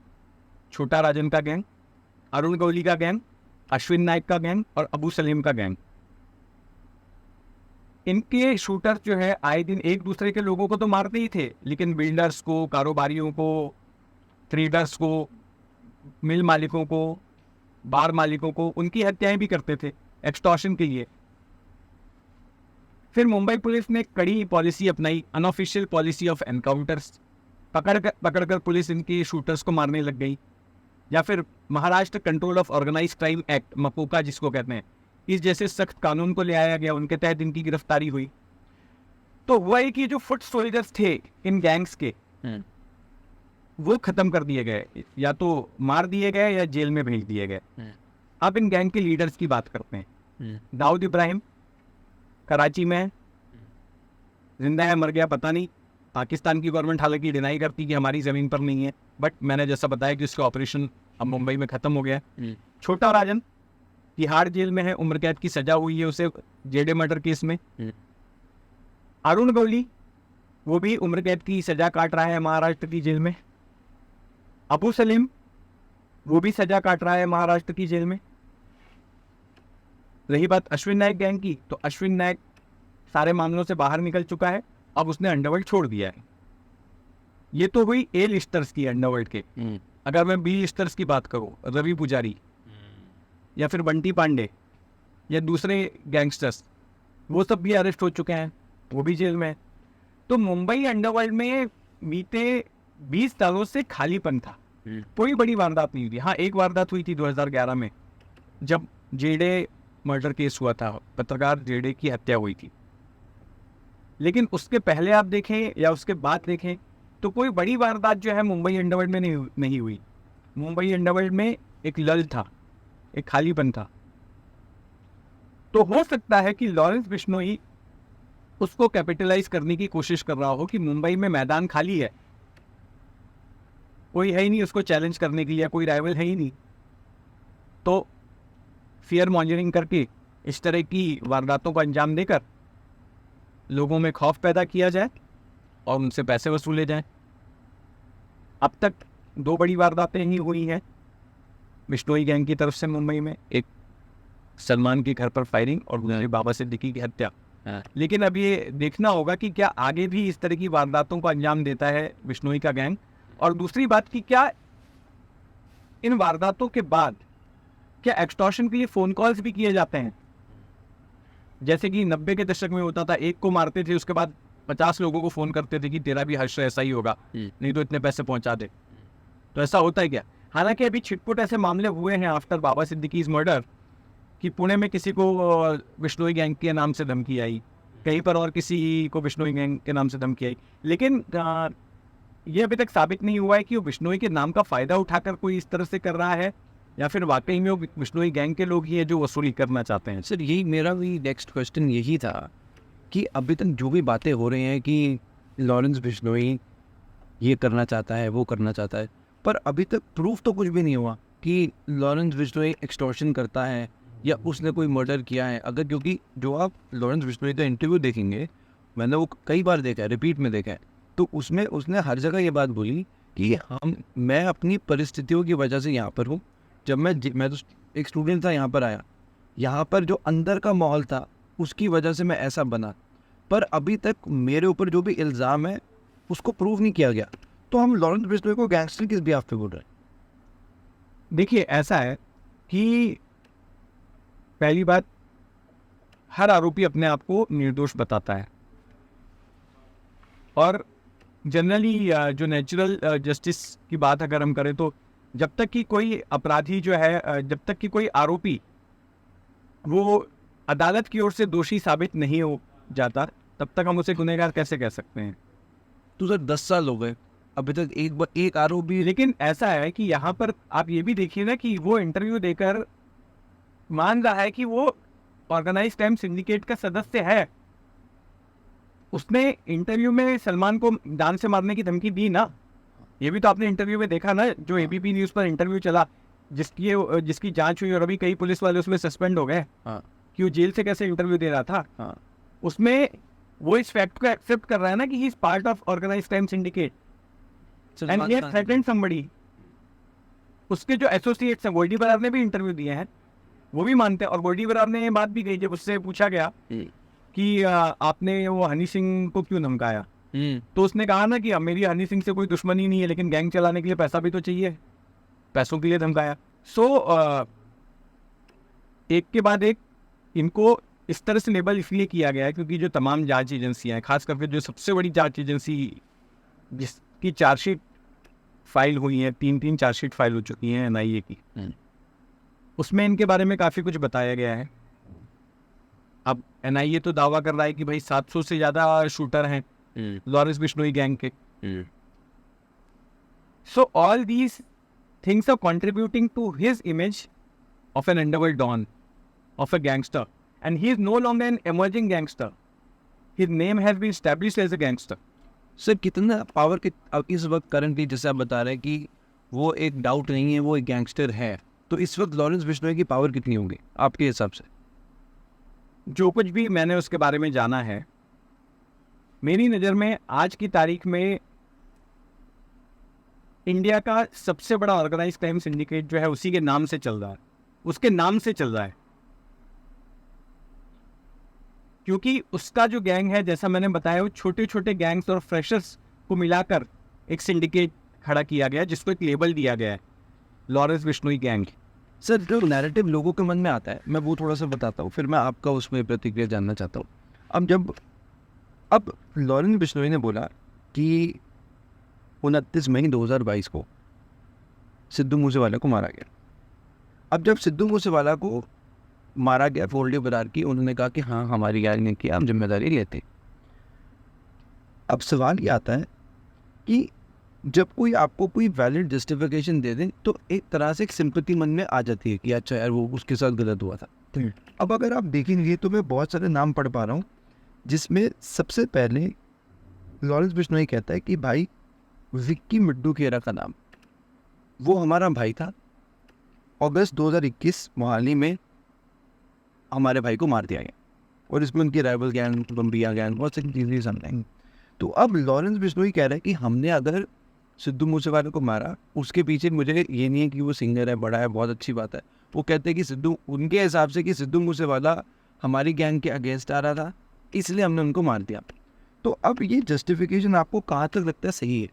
छोटा राजन का गैंग, अरुण गौली का गैंग, अश्विन नायक का गैंग और अबू सलीम का गैंग। इनके शूटर जो है आए दिन एक दूसरे के लोगों को तो मारते ही थे, लेकिन बिल्डर्स को, कारोबारियों को, ट्रेडर्स को, मिल मालिकों को, बार मालिकों को उनकी हत्याएं भी करते थे एक्सटॉर्शन के लिए। फिर मुंबई पुलिस ने कड़ी पॉलिसी अपनाई, अनऑफिशियल पॉलिसी ऑफ एनकाउंटर्स। पकड़कर पुलिस इनके शूटर्स को मारने लग गई। या फिर Maharashtra control of organised crime act, MCOCA जिसको कहते हैं, इस जैसे सख्त कानून को ले आया गया, उनके तहत इनकी गिरफ्तारी हुई। तो हुआ है कि जो फुट सोल्जर्स थे इन गैंग्स के वो खत्म कर दिए गए, या तो मार दिए गए या जेल में भेज दिए गए। अब इन गैंग के लीडर्स की बात करते हैं। दाऊद इब्राहिम कराची में है, जिंदा है मर गया पता नहीं। पाकिस्तान की गवर्नमेंट हालांकि डिनाई करती कि हमारी ज़मीन पर नहीं है, बट मैंने जैसा बताया कि उसका ऑपरेशन अब मुंबई में ख़त्म हो गया है। छोटा राजन तिहाड़ जेल में है, उम्र कैद की सजा हुई है उसे जेडे मर्डर केस में। अरुण गौली वो भी उम्र कैद की सजा काट रहा है महाराष्ट्र की जेल में। अबू सलीम वो भी सजा काट रहा है महाराष्ट्र की जेल में। रही बात अश्विन नायक गैंग की, तो अश्विन नायक सारे मामलों से बाहर निकल चुका है, अब उसने अंडरवर्ल्ड छोड़ दिया है। ये तो हुई ए लिस्टर्स की अंडरवर्ल्ड के। अगर मैं बी लिस्टर्स की बात करूं, रवि पुजारी या फिर बंटी पांडे या दूसरे गैंगस्टर्स, वो सब भी अरेस्ट हो चुके हैं, वो भी जेल में है। तो मुंबई अंडरवर्ल्ड में बीते 20 सालों से खालीपन था, कोई बड़ी वारदात नहीं हुई थी। हाँ, एक वारदात हुई थी 2011 में, जब जेडे मर्डर केस हुआ था, पत्रकार जेडे की हत्या हुई थी। लेकिन उसके पहले आप देखें या उसके बाद देखें तो कोई बड़ी वारदात जो है मुंबई अंडरवर्ल्ड में नहीं हुई। मुंबई अंडरवर्ल्ड में एक लल था, एक खालीपन था। तो हो सकता है कि लॉरेंस बिश्नोई उसको कैपिटलाइज करने की कोशिश कर रहा हो कि मुंबई में मैदान खाली है, कोई है ही नहीं उसको चैलेंज करने के लिए, कोई राइवल है ही नहीं, तो फियर मॉन्जरिंग करके इस तरह की वारदातों को अंजाम देकर लोगों में खौफ पैदा किया जाए और उनसे पैसे वसूले जाएं। अब तक 2 बड़ी वारदातें ही हुई हैं बिश्नोई गैंग की तरफ से मुंबई में, एक सलमान के घर पर फायरिंग और दूसरी बाबा सिद्दीकी की हत्या। लेकिन अब ये देखना होगा कि क्या आगे भी इस तरह की वारदातों को अंजाम देता है बिश्नोई का गैंग। और दूसरी बात कि क्या इन वारदातों के बाद क्या एक्सटॉर्शन के लिए फ़ोन कॉल्स भी किए जाते हैं, जैसे कि 90 के दशक में होता था, एक को मारते थे उसके बाद 50 लोगों को फ़ोन करते थे कि तेरा भी हश्र ऐसा ही होगा, नहीं तो इतने पैसे पहुंचा दे। तो ऐसा होता है क्या? हालांकि अभी छिटपुट ऐसे मामले हुए हैं आफ्टर बाबा सिद्दीकी's मर्डर कि पुणे में किसी को बिश्नोई गैंग के नाम से धमकी आई, कहीं पर और किसी को बिश्नोई गैंग के नाम से धमकी आई। लेकिन ये अभी तक साबित नहीं हुआ है कि वो बिश्नोई के नाम का फ़ायदा उठाकर कोई इस तरह से कर रहा है या फिर वाकई में वो बिश्नोई गैंग के लोग ही हैं जो वसूली करना चाहते हैं। सर यही मेरा भी नेक्स्ट क्वेश्चन यही था कि अभी तक जो भी बातें हो रही हैं कि लॉरेंस बिश्नोई ये करना चाहता है, वो करना चाहता है, पर अभी तक प्रूफ तो कुछ भी नहीं हुआ कि लॉरेंस बिश्नोई एक्सटॉर्शन करता है या उसने कोई मर्डर किया है। अगर क्योंकि जो आप लॉरेंस बिश्नोई का इंटरव्यू देखेंगे, मैंने वो कई बार देखा है, रिपीट में देखा है, तो उसमें उसने हर जगह ये बात बोली कि मैं अपनी परिस्थितियों की वजह से यहाँ पर हूँ। जब मैं तो एक स्टूडेंट था, यहाँ पर आया, यहाँ पर जो अंदर का माहौल था उसकी वजह से मैं ऐसा बना, पर अभी तक मेरे ऊपर जो भी इल्ज़ाम है उसको प्रूव नहीं किया गया। तो हम लॉरेंस बिश्नोई को गैंगस्टर किस बिहाफ पे बोल रहे हैं? देखिए, ऐसा है कि पहली बात, हर आरोपी अपने आप को निर्दोष बताता है और जनरली जो नेचुरल जस्टिस की बात अगर हम करें तो जब तक कि कोई अपराधी जो है, जब तक कि कोई आरोपी वो अदालत की ओर से दोषी साबित नहीं हो जाता, तब तक हम उसे गुनहगार कैसे कह सकते हैं? तो सर 10 साल हो गए, अभी तक एक आरोपी। लेकिन ऐसा है कि यहाँ पर आप ये भी देखिए ना कि वो इंटरव्यू देकर मान रहा है कि वो ऑर्गेनाइज्ड क्राइम सिंडिकेट का सदस्य है। उसने इंटरव्यू में सलमान को जान से मारने की धमकी दी ना। ये भी तो आपने इंटरव्यू में देखा ना, जो एबीपी न्यूज़ पर इंटरव्यू चला, जिसकी जांच हुई और अभी कई पुलिस वाले उसमें सस्पेंड हो गए कि वो जेल से कैसे इंटरव्यू दे रहा था। उसमें वो इस फैक्ट को एक्सेप्ट कर रहा है ना कि he is part of organised crime syndicate and he has threatened somebody. उसके जो एसोसिएट्स हैं, गोल्डी बरार ने भी इंटरव्यू दिए हैं, वो भी मानते हैं। और गोल्डी बरार ने ये बात भी कही जब उससे पूछा गया कि आपने वो हनी सिंह को क्यों धमकाया, तो उसने कहा ना कि मेरी हनी सिंह से कोई दुश्मनी नहीं है, लेकिन गैंग चलाने के लिए पैसा भी तो चाहिए, पैसों के लिए धमकाया। एक के बाद एक इनको इस तरह से लेबल इसलिए किया गया है क्योंकि जो तमाम जांच एजेंसियां हैं, खास करके जो सबसे बड़ी जांच एजेंसी जिसकी चार्जशीट फाइल हुई है, 3 चार्जशीट फाइल हो चुकी हैं एनआईए की, उसमें इनके बारे में काफ़ी कुछ बताया गया है। अब एनआईए तो दावा कर रहा है कि भाई 700 से ज़्यादा शूटर हैं लॉरेंस बिश्नोई गैंग के। So all these things are contributing to his image of an underworld don, of a gangster, and he is no longer an emerging gangster. His name has been established as a gangster. Sir कितना power के अब इस वक्त currently, जैसे आप बता रहे हैं कि वो एक डाउट नहीं है, वो एक गैंगस्टर है, तो इस वक्त लॉरेंस बिश्नोई की पावर कितनी होगी आपके हिसाब से? जो कुछ भी मैंने उसके बारे में जाना है, मेरी नज़र में आज की तारीख में इंडिया का सबसे बड़ा ऑर्गेनाइज्ड क्राइम सिंडिकेट जो है उसी के नाम से चल रहा है, उसके नाम से चल रहा है। क्योंकि उसका जो गैंग है, जैसा मैंने बताया, वो छोटे छोटे गैंग्स और फ्रेशर्स को मिलाकर एक सिंडिकेट खड़ा किया गया, जिसको एक लेबल दिया गया है लॉरेंस बिश्नोई गैंग। सर जो नैरेटिव लोगों के मन में आता है, मैं वो थोड़ा सा बताता हूँ, फिर मैं आपका उसमें प्रतिक्रिया जानना चाहता हूँ। अब लॉरेंस बिश्नोई ने बोला कि 29 मई 2022 को सिद्धू मूसेवाला को मारा गया। अब जब सिद्धू मूसेवाला को मारा गया गोल्डी बरार की, उन्होंने कहा कि हाँ हमारी गैंग ने किया, हम जिम्मेदारी लेते। अब सवाल ये आता है कि जब कोई आपको कोई वैलिड जस्टिफिकेशन दे दे तो एक तरह से एक सिंपैथी मन में आ जाती है कि अच्छा यार वो उसके साथ गलत हुआ था। अब अगर आप देखेंगे तो मैं बहुत सारे नाम पढ़ पा रहा हूँ, जिसमें सबसे पहले लॉरेंस बिश्नोई कहता है कि भाई विक्की मिड्डू खेरा का नाम, वो हमारा भाई था, अगस्त 2021 मोहाली में हमारे भाई को मार दिया गया, और इसमें उनकी राइवल गैंग, बम्बिया गैंग, बहुत सारी चीज़ें सामने। तो अब लॉरेंस बिश्नोई कह रहा है कि हमने अगर सिद्धू मूसेवाला को मारा, उसके पीछे मुझे ये नहीं है कि वो सिंगर है, बड़ा है, बहुत अच्छी बात है। वो कहते हैं कि सिद्धू, उनके हिसाब से कि सिद्धू मूसेवाला हमारी गैंग के अगेंस्ट आ रहा था, इसलिए हमने उनको मार दिया। तो अब ये जस्टिफिकेशन आपको कहाँ तक लगता है सही है?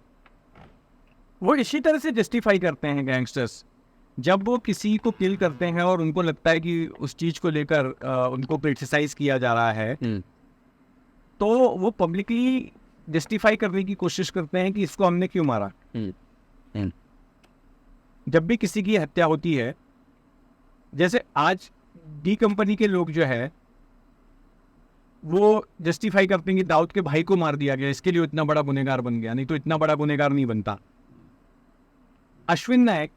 वो इसी तरह से जस्टिफाई करते हैं गैंगस्टर्स, जब वो किसी को किल करते हैं और उनको लगता है कि उस चीज़ को लेकर उनको क्रिटिसाइज किया जा रहा है, तो वो पब्लिकली जस्टिफाई करने की कोशिश करते हैं कि इसको हमने क्यों मारा। जब भी किसी की हत्या होती है, जैसे आज डी कंपनी के लोग जो है वो जस्टिफाई करते हैं कि दाऊद के भाई को मार दिया गया, इसके लिए इतना बड़ा गुनहगार बन गया, नहीं तो इतना बड़ा गुनहगार नहीं बनता। अश्विन नायक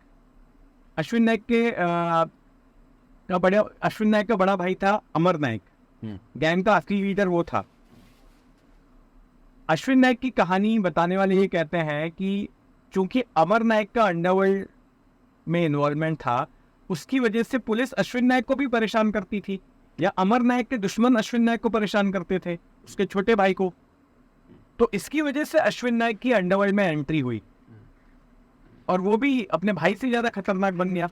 का बड़ा भाई था अमर नायक, गैंग का असली लीडर वो था। अश्विन नायक की कहानी बताने वाले ये कहते हैं कि चूंकि अमर नायक का अंडरवर्ल्ड में इन्वॉल्वमेंट था, उसकी वजह से पुलिस अश्विन नायक को भी परेशान करती थी, या अमर नायक के दुश्मन अश्विन नायक को परेशान करते थे, उसके छोटे भाई को। तो इसकी वजह से अश्विन नायक की अंडरवर्ल्ड में एंट्री हुई, और वो भी अपने भाई से ज्यादा खतरनाक बन गया।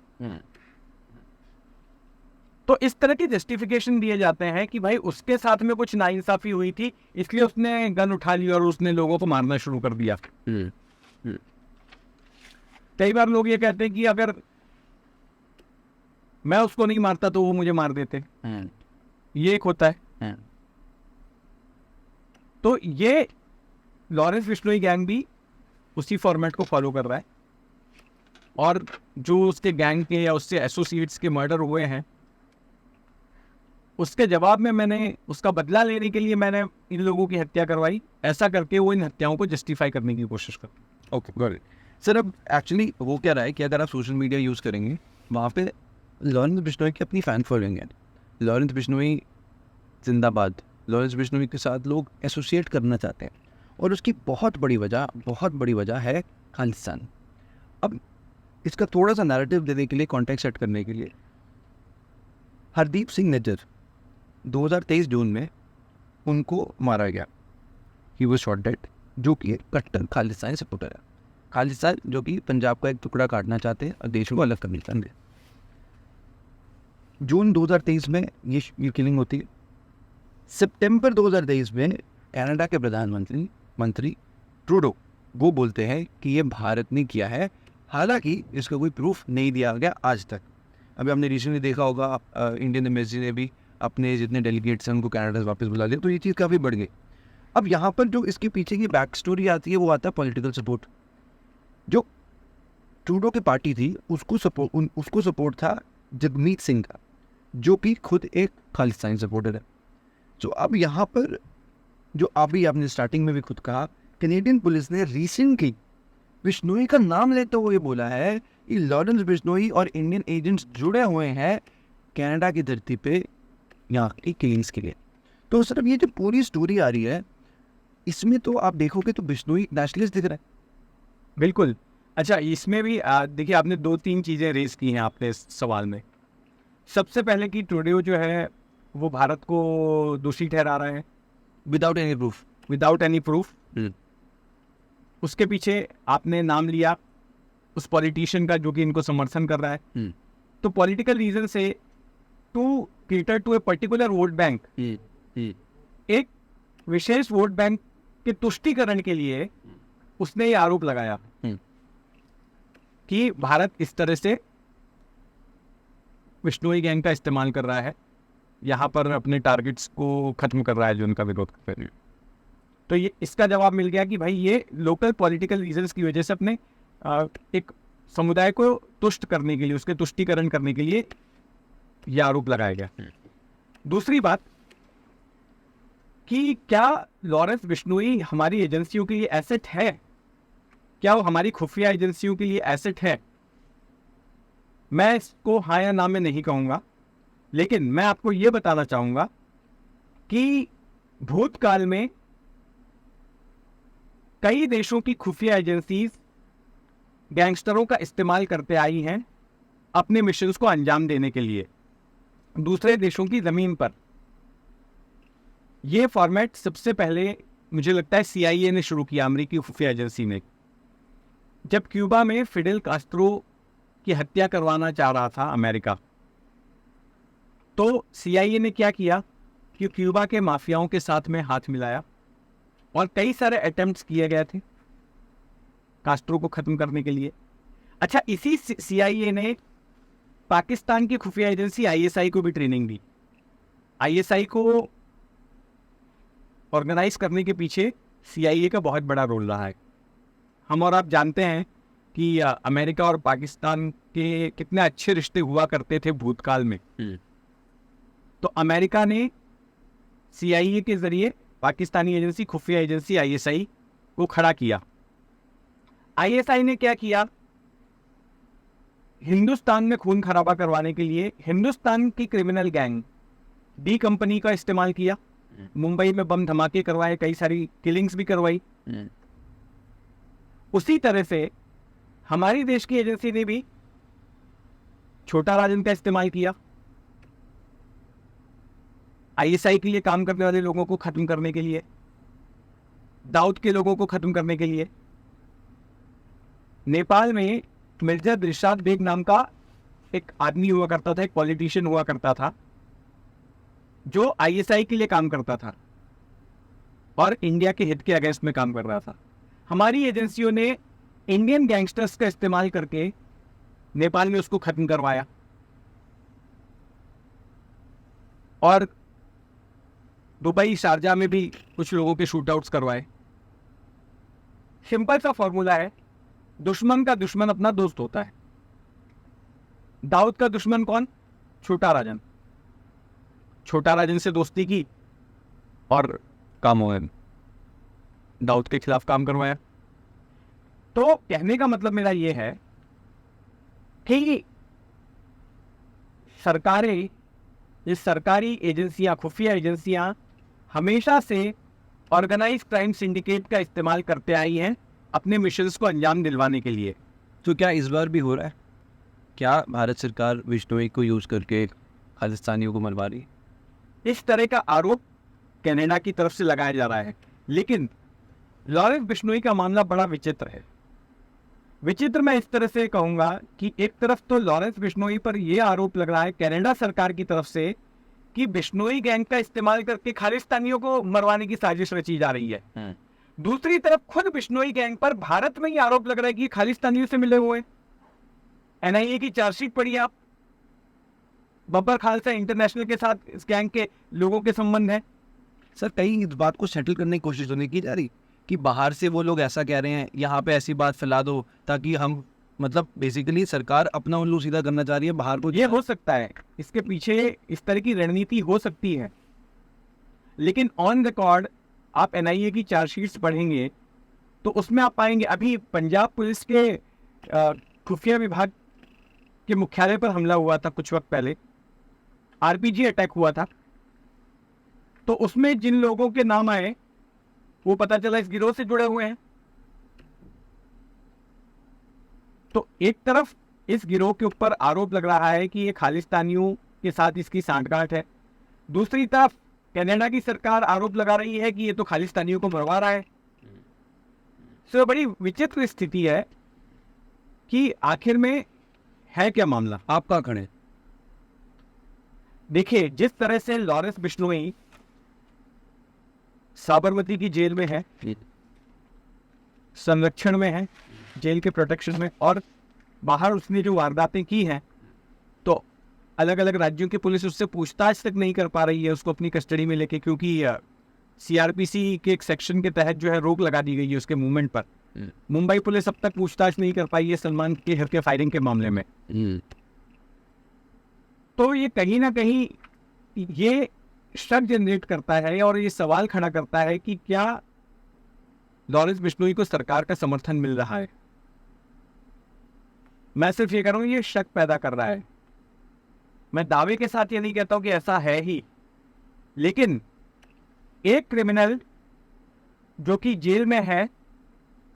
तो इस तरह के जस्टिफिकेशन दिए जाते हैं कि भाई उसके साथ में कुछ नाइंसाफी हुई थी, इसलिए उसने गन उठा ली और उसने लोगों को मारना शुरू कर दिया। कई बार लोग ये कहते हैं कि अगर मैं उसको नहीं मारता तो वो मुझे मार देते, ये एक होता है। तो ये लॉरेंस बिश्नोई गैंग भी उसी फॉर्मेट को फॉलो कर रहा है, और जो उसके गैंग के या उससे एसोसिएट्स के मर्डर हुए हैं, उसके जवाब में मैंने उसका बदला लेने के लिए मैंने इन लोगों की हत्या करवाई। ऐसा करके वो इन हत्याओं को जस्टिफाई करने की कोशिश करते। Okay, got it. सर अब एक्चुअली वो क्या रहा है कि अगर आप सोशल मीडिया यूज़ करेंगे, वहाँ पे लॉरेंस बिश्नोई की अपनी फ़ैन फॉलोइंग है। लॉरेंस बिश्नोई जिंदाबाद, लॉरेंस बिश्नोई के साथ लोग एसोसिएट करना चाहते हैं, और उसकी बहुत बड़ी वजह है खालिस्तान। अब इसका थोड़ा सा नैरेटिव देने के लिए, कॉन्टेक्स्ट सेट करने के लिए, हरदीप सिंह निज्जर 2023 जून में उनको मारा गया, ही वाज शॉट डेड, जो कि एक कट्टर खालिस्तानी सपोर्टर है। खालिस्तान जो कि पंजाब का एक टुकड़ा काटना चाहते हैं और देश को अलग करना चाहते हैं। जून 2023 में ये किलिंग होती है। सितंबर 2023 में कनाडा के प्रधानमंत्री ट्रूडो वो बोलते हैं कि ये भारत ने किया है, हालांकि इसका कोई प्रूफ नहीं दिया गया आज तक। अभी आपने रिसेंटली देखा होगा, इंडियन एम्बेसी ने भी अपने जितने डेलीगेट्स हैं उनको कनाडा से वापस बुला लिया, तो ये चीज़ काफ़ी बढ़ गई। अब यहाँ पर जो इसके पीछे की बैक स्टोरी आती है वो आता है पॉलिटिकल सपोर्ट। जो ट्रूडो की पार्टी थी उसको सपोर्ट था जगमीत सिंह का, जो कि खुद एक खालिस्तानी सपोर्टर है। तो अब यहाँ पर जो अभी आपने स्टार्टिंग में भी खुद कहा, कैनेडियन पुलिस ने रिसेंटली बिश्नोई का नाम लेते हुए बोला है कि लॉरेंस बिश्नोई और इंडियन एजेंट्स जुड़े हुए हैं कनाडा की धरती पे यहाँ की किलिंग्स के लिए। तो सिर्फ ये जो पूरी स्टोरी आ रही है, इसमें तो आप देखोगे तो बिश्नोई नेशनलिस्ट दिख रहा है। बिल्कुल। अच्छा, इसमें भी देखिए, आपने 2-3 चीज़ें रेज की हैं आपने इस सवाल में। सबसे पहले कि ट्रूडो जो है वो भारत को दोषी ठहरा रहा है विदाउट एनी प्रूफ। उसके पीछे आपने नाम लिया उस पॉलिटिशियन का जो कि इनको समर्थन कर रहा है। तो पॉलिटिकल रीजन से to cater to a particular vote bank, एक विशेष वोट बैंक के तुष्टीकरण के लिए उसने ये आरोप लगाया कि भारत इस तरह से बिश्नोई गैंग का इस्तेमाल कर रहा है, यहाँ पर अपने टारगेट्स को खत्म कर रहा है जो उनका विरोध कर रहे हैं। तो ये इसका जवाब मिल गया कि भाई ये लोकल पॉलिटिकल रीजंस की वजह से अपने एक समुदाय को तुष्ट करने के लिए, उसके तुष्टीकरण करने के लिए यह आरोप लगाया गया। दूसरी बात कि क्या लॉरेंस बिश्नोई हमारी एजेंसियों के लिए एसेट है? क्या वो हमारी खुफिया एजेंसियों के लिए एसेट है? मैं इसको हाँ या ना में नहीं कहूँगा, लेकिन मैं आपको ये बताना चाहूँगा कि भूतकाल में कई देशों की खुफिया एजेंसीज गैंगस्टरों का इस्तेमाल करते आई हैं अपने मिशंस को अंजाम देने के लिए दूसरे देशों की ज़मीन पर। यह फॉर्मेट सबसे पहले मुझे लगता है CIA ने शुरू किया, अमेरिकी खुफिया एजेंसी ने। जब क्यूबा में फिडेल कास्ट्रो की हत्या करवाना चाह रहा था अमेरिका, तो CIA ने क्या किया कि क्यूबा के माफियाओं के साथ में हाथ मिलाया और कई सारे अटेम्प्ट्स किए गए थे कास्ट्रो को ख़त्म करने के लिए। अच्छा, इसी CIA ने पाकिस्तान की खुफिया एजेंसी ISI को भी ट्रेनिंग दी। ISI को ऑर्गेनाइज करने के पीछे CIA का बहुत बड़ा रोल रहा है। हम और आप जानते हैं कि अमेरिका और पाकिस्तान के कितने अच्छे रिश्ते हुआ करते थे भूतकाल में। तो अमेरिका ने CIA के ज़रिए पाकिस्तानी एजेंसी, खुफिया एजेंसी ISI को खड़ा किया। ISI ने क्या किया? हिंदुस्तान में खून खराबा करवाने के लिए हिंदुस्तान की क्रिमिनल गैंग D कंपनी का इस्तेमाल किया। मुंबई में बम धमाके करवाए, कई सारी किलिंग्स भी करवाई। उसी तरह से हमारी देश की एजेंसी ने भी छोटा राजन का इस्तेमाल किया ISI के लिए काम करने वाले लोगों को खत्म करने के लिए, दाऊद के लोगों को खत्म करने के लिए। नेपाल में मिर्जा दिलशाद बेग नाम का एक आदमी हुआ करता था, एक पॉलिटिशियन हुआ करता था, जो ISI के लिए काम करता था और इंडिया के हित के अगेंस्ट में काम कर रहा था। हमारी एजेंसियों ने इंडियन गैंगस्टर्स का इस्तेमाल करके नेपाल में उसको खत्म करवाया और दुबई, शारजा में भी कुछ लोगों के शूटआउट्स करवाए। सिंपल सा फॉर्मूला है, दुश्मन का दुश्मन अपना दोस्त होता है। दाऊद का दुश्मन कौन? छोटा राजन। छोटा राजन से दोस्ती की और काम हुआ, दाऊद के खिलाफ काम करवाया। तो कहने का मतलब मेरा यह है कि सरकारें, ये सरकारी एजेंसियां, खुफिया एजेंसियां हमेशा से ऑर्गेनाइज क्राइम सिंडिकेट का इस्तेमाल करते आई हैं अपने मिशंस को अंजाम दिलवाने के लिए। तो क्या इस बार भी हो रहा है? क्या भारत सरकार बिश्नोई को यूज़ करके खालिस्तानियों को मरवा रही है? इस तरह का आरोप कनाडा की तरफ से लगाया जा रहा है, लेकिन लॉरेंस बिश्नोई का मामला बड़ा विचित्र है। विचित्र मैं इस तरह से कहूंगा कि एक तरफ तो लॉरेंस बिश्नोई पर यह आरोप लग रहा है कनाडा सरकार की तरफ से कि बिश्नोई गैंग का इस्तेमाल करके खालिस्तानियों को मरवाने की साजिश रची जा रही है। दूसरी तरफ खुद बिश्नोई गैंग पर भारत में ही आरोप लग रहा है कि खालिस्तानियों से मिले हुए। एनआईए की चार्जशीट पढ़िए आप, बब्बर खालसा इंटरनेशनल के साथ इस गैंग के लोगों के संबंध है। सर, कहीं इस बात को सेटल करने की कोशिश तो नहीं की जा रही कि बाहर से वो लोग ऐसा कह रहे हैं, यहाँ पे ऐसी बात फैला दो ताकि हम, मतलब बेसिकली सरकार अपना उल्लू सीधा करना चाह रही है बाहर को? ये हो सकता है, इसके पीछे इस तरह की रणनीति हो सकती है, लेकिन ऑन रिकॉर्ड आप एनआईए की चार्जशीट्स पढ़ेंगे तो उसमें आप पाएंगे अभी पंजाब पुलिस के खुफिया विभाग के मुख्यालय पर हमला हुआ था कुछ वक्त पहले, आरपीजी अटैक हुआ था, तो उसमें जिन लोगों के नाम आए वो पता चला इस गिरोह से जुड़े हुए हैं। तो एक तरफ इस गिरोह के ऊपर आरोप लग रहा है कि ये खालिस्तानियों के साथ इसकी सांठगांठ है, दूसरी तरफ कनाडा की सरकार आरोप लगा रही है कि ये तो खालिस्तानियों को मरवा रहा है। तो बड़ी विचित्र स्थिति है कि आखिर में है क्या मामला। आप कहाँ खड़े? देखिए, जिस तरह से लॉरेंस बिश्नोई साबरमती की जेल में है, संरक्षण में है, जेल के प्रोटेक्शन में, और बाहर उसने जो वारदातें की हैं तो अलग अलग राज्यों की पुलिस उससे पूछताछ तक नहीं कर पा रही है उसको अपनी कस्टडी में लेके, क्योंकि सीआरपीसी के एक सेक्शन के तहत जो है रोक लगा दी गई है उसके मूवमेंट पर। मुंबई पुलिस अब तक पूछताछ नहीं कर पाई है सलमान के हत्या फायरिंग के मामले में। तो ये कहीं ना कहीं ये शक जनरेट करता है और ये सवाल खड़ा करता है कि क्या लॉरेंस बिश्नोई को सरकार का समर्थन मिल रहा है। मैं सिर्फ ये कह रहा हूं, ये शक पैदा कर रहा है। मैं दावे के साथ ये नहीं कहता हूं कि ऐसा है ही, लेकिन एक क्रिमिनल जो कि जेल में है,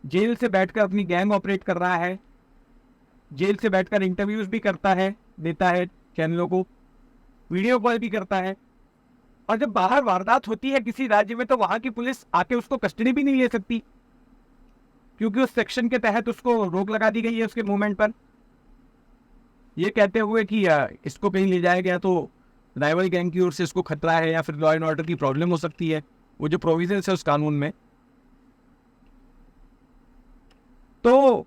जेल से बैठकर अपनी गैंग ऑपरेट कर रहा है, जेल से बैठकर इंटरव्यूज भी करता है, देता है चैनलों को, वीडियो कॉल भी करता है, और जब बाहर वारदात होती है किसी राज्य में तो वहां की पुलिस आके उसको कस्टडी भी नहीं ले सकती क्योंकि उस सेक्शन के तहत उसको रोक लगा दी गई है उसके मूवमेंट पर, ये कहते हुए कि इसको कहीं ले जाया गया तो राइवल गैंग की ओर से इसको खतरा है या फिर लॉ एंड ऑर्डर की प्रॉब्लम हो सकती है, वो जो प्रोविजन है उस कानून में। तो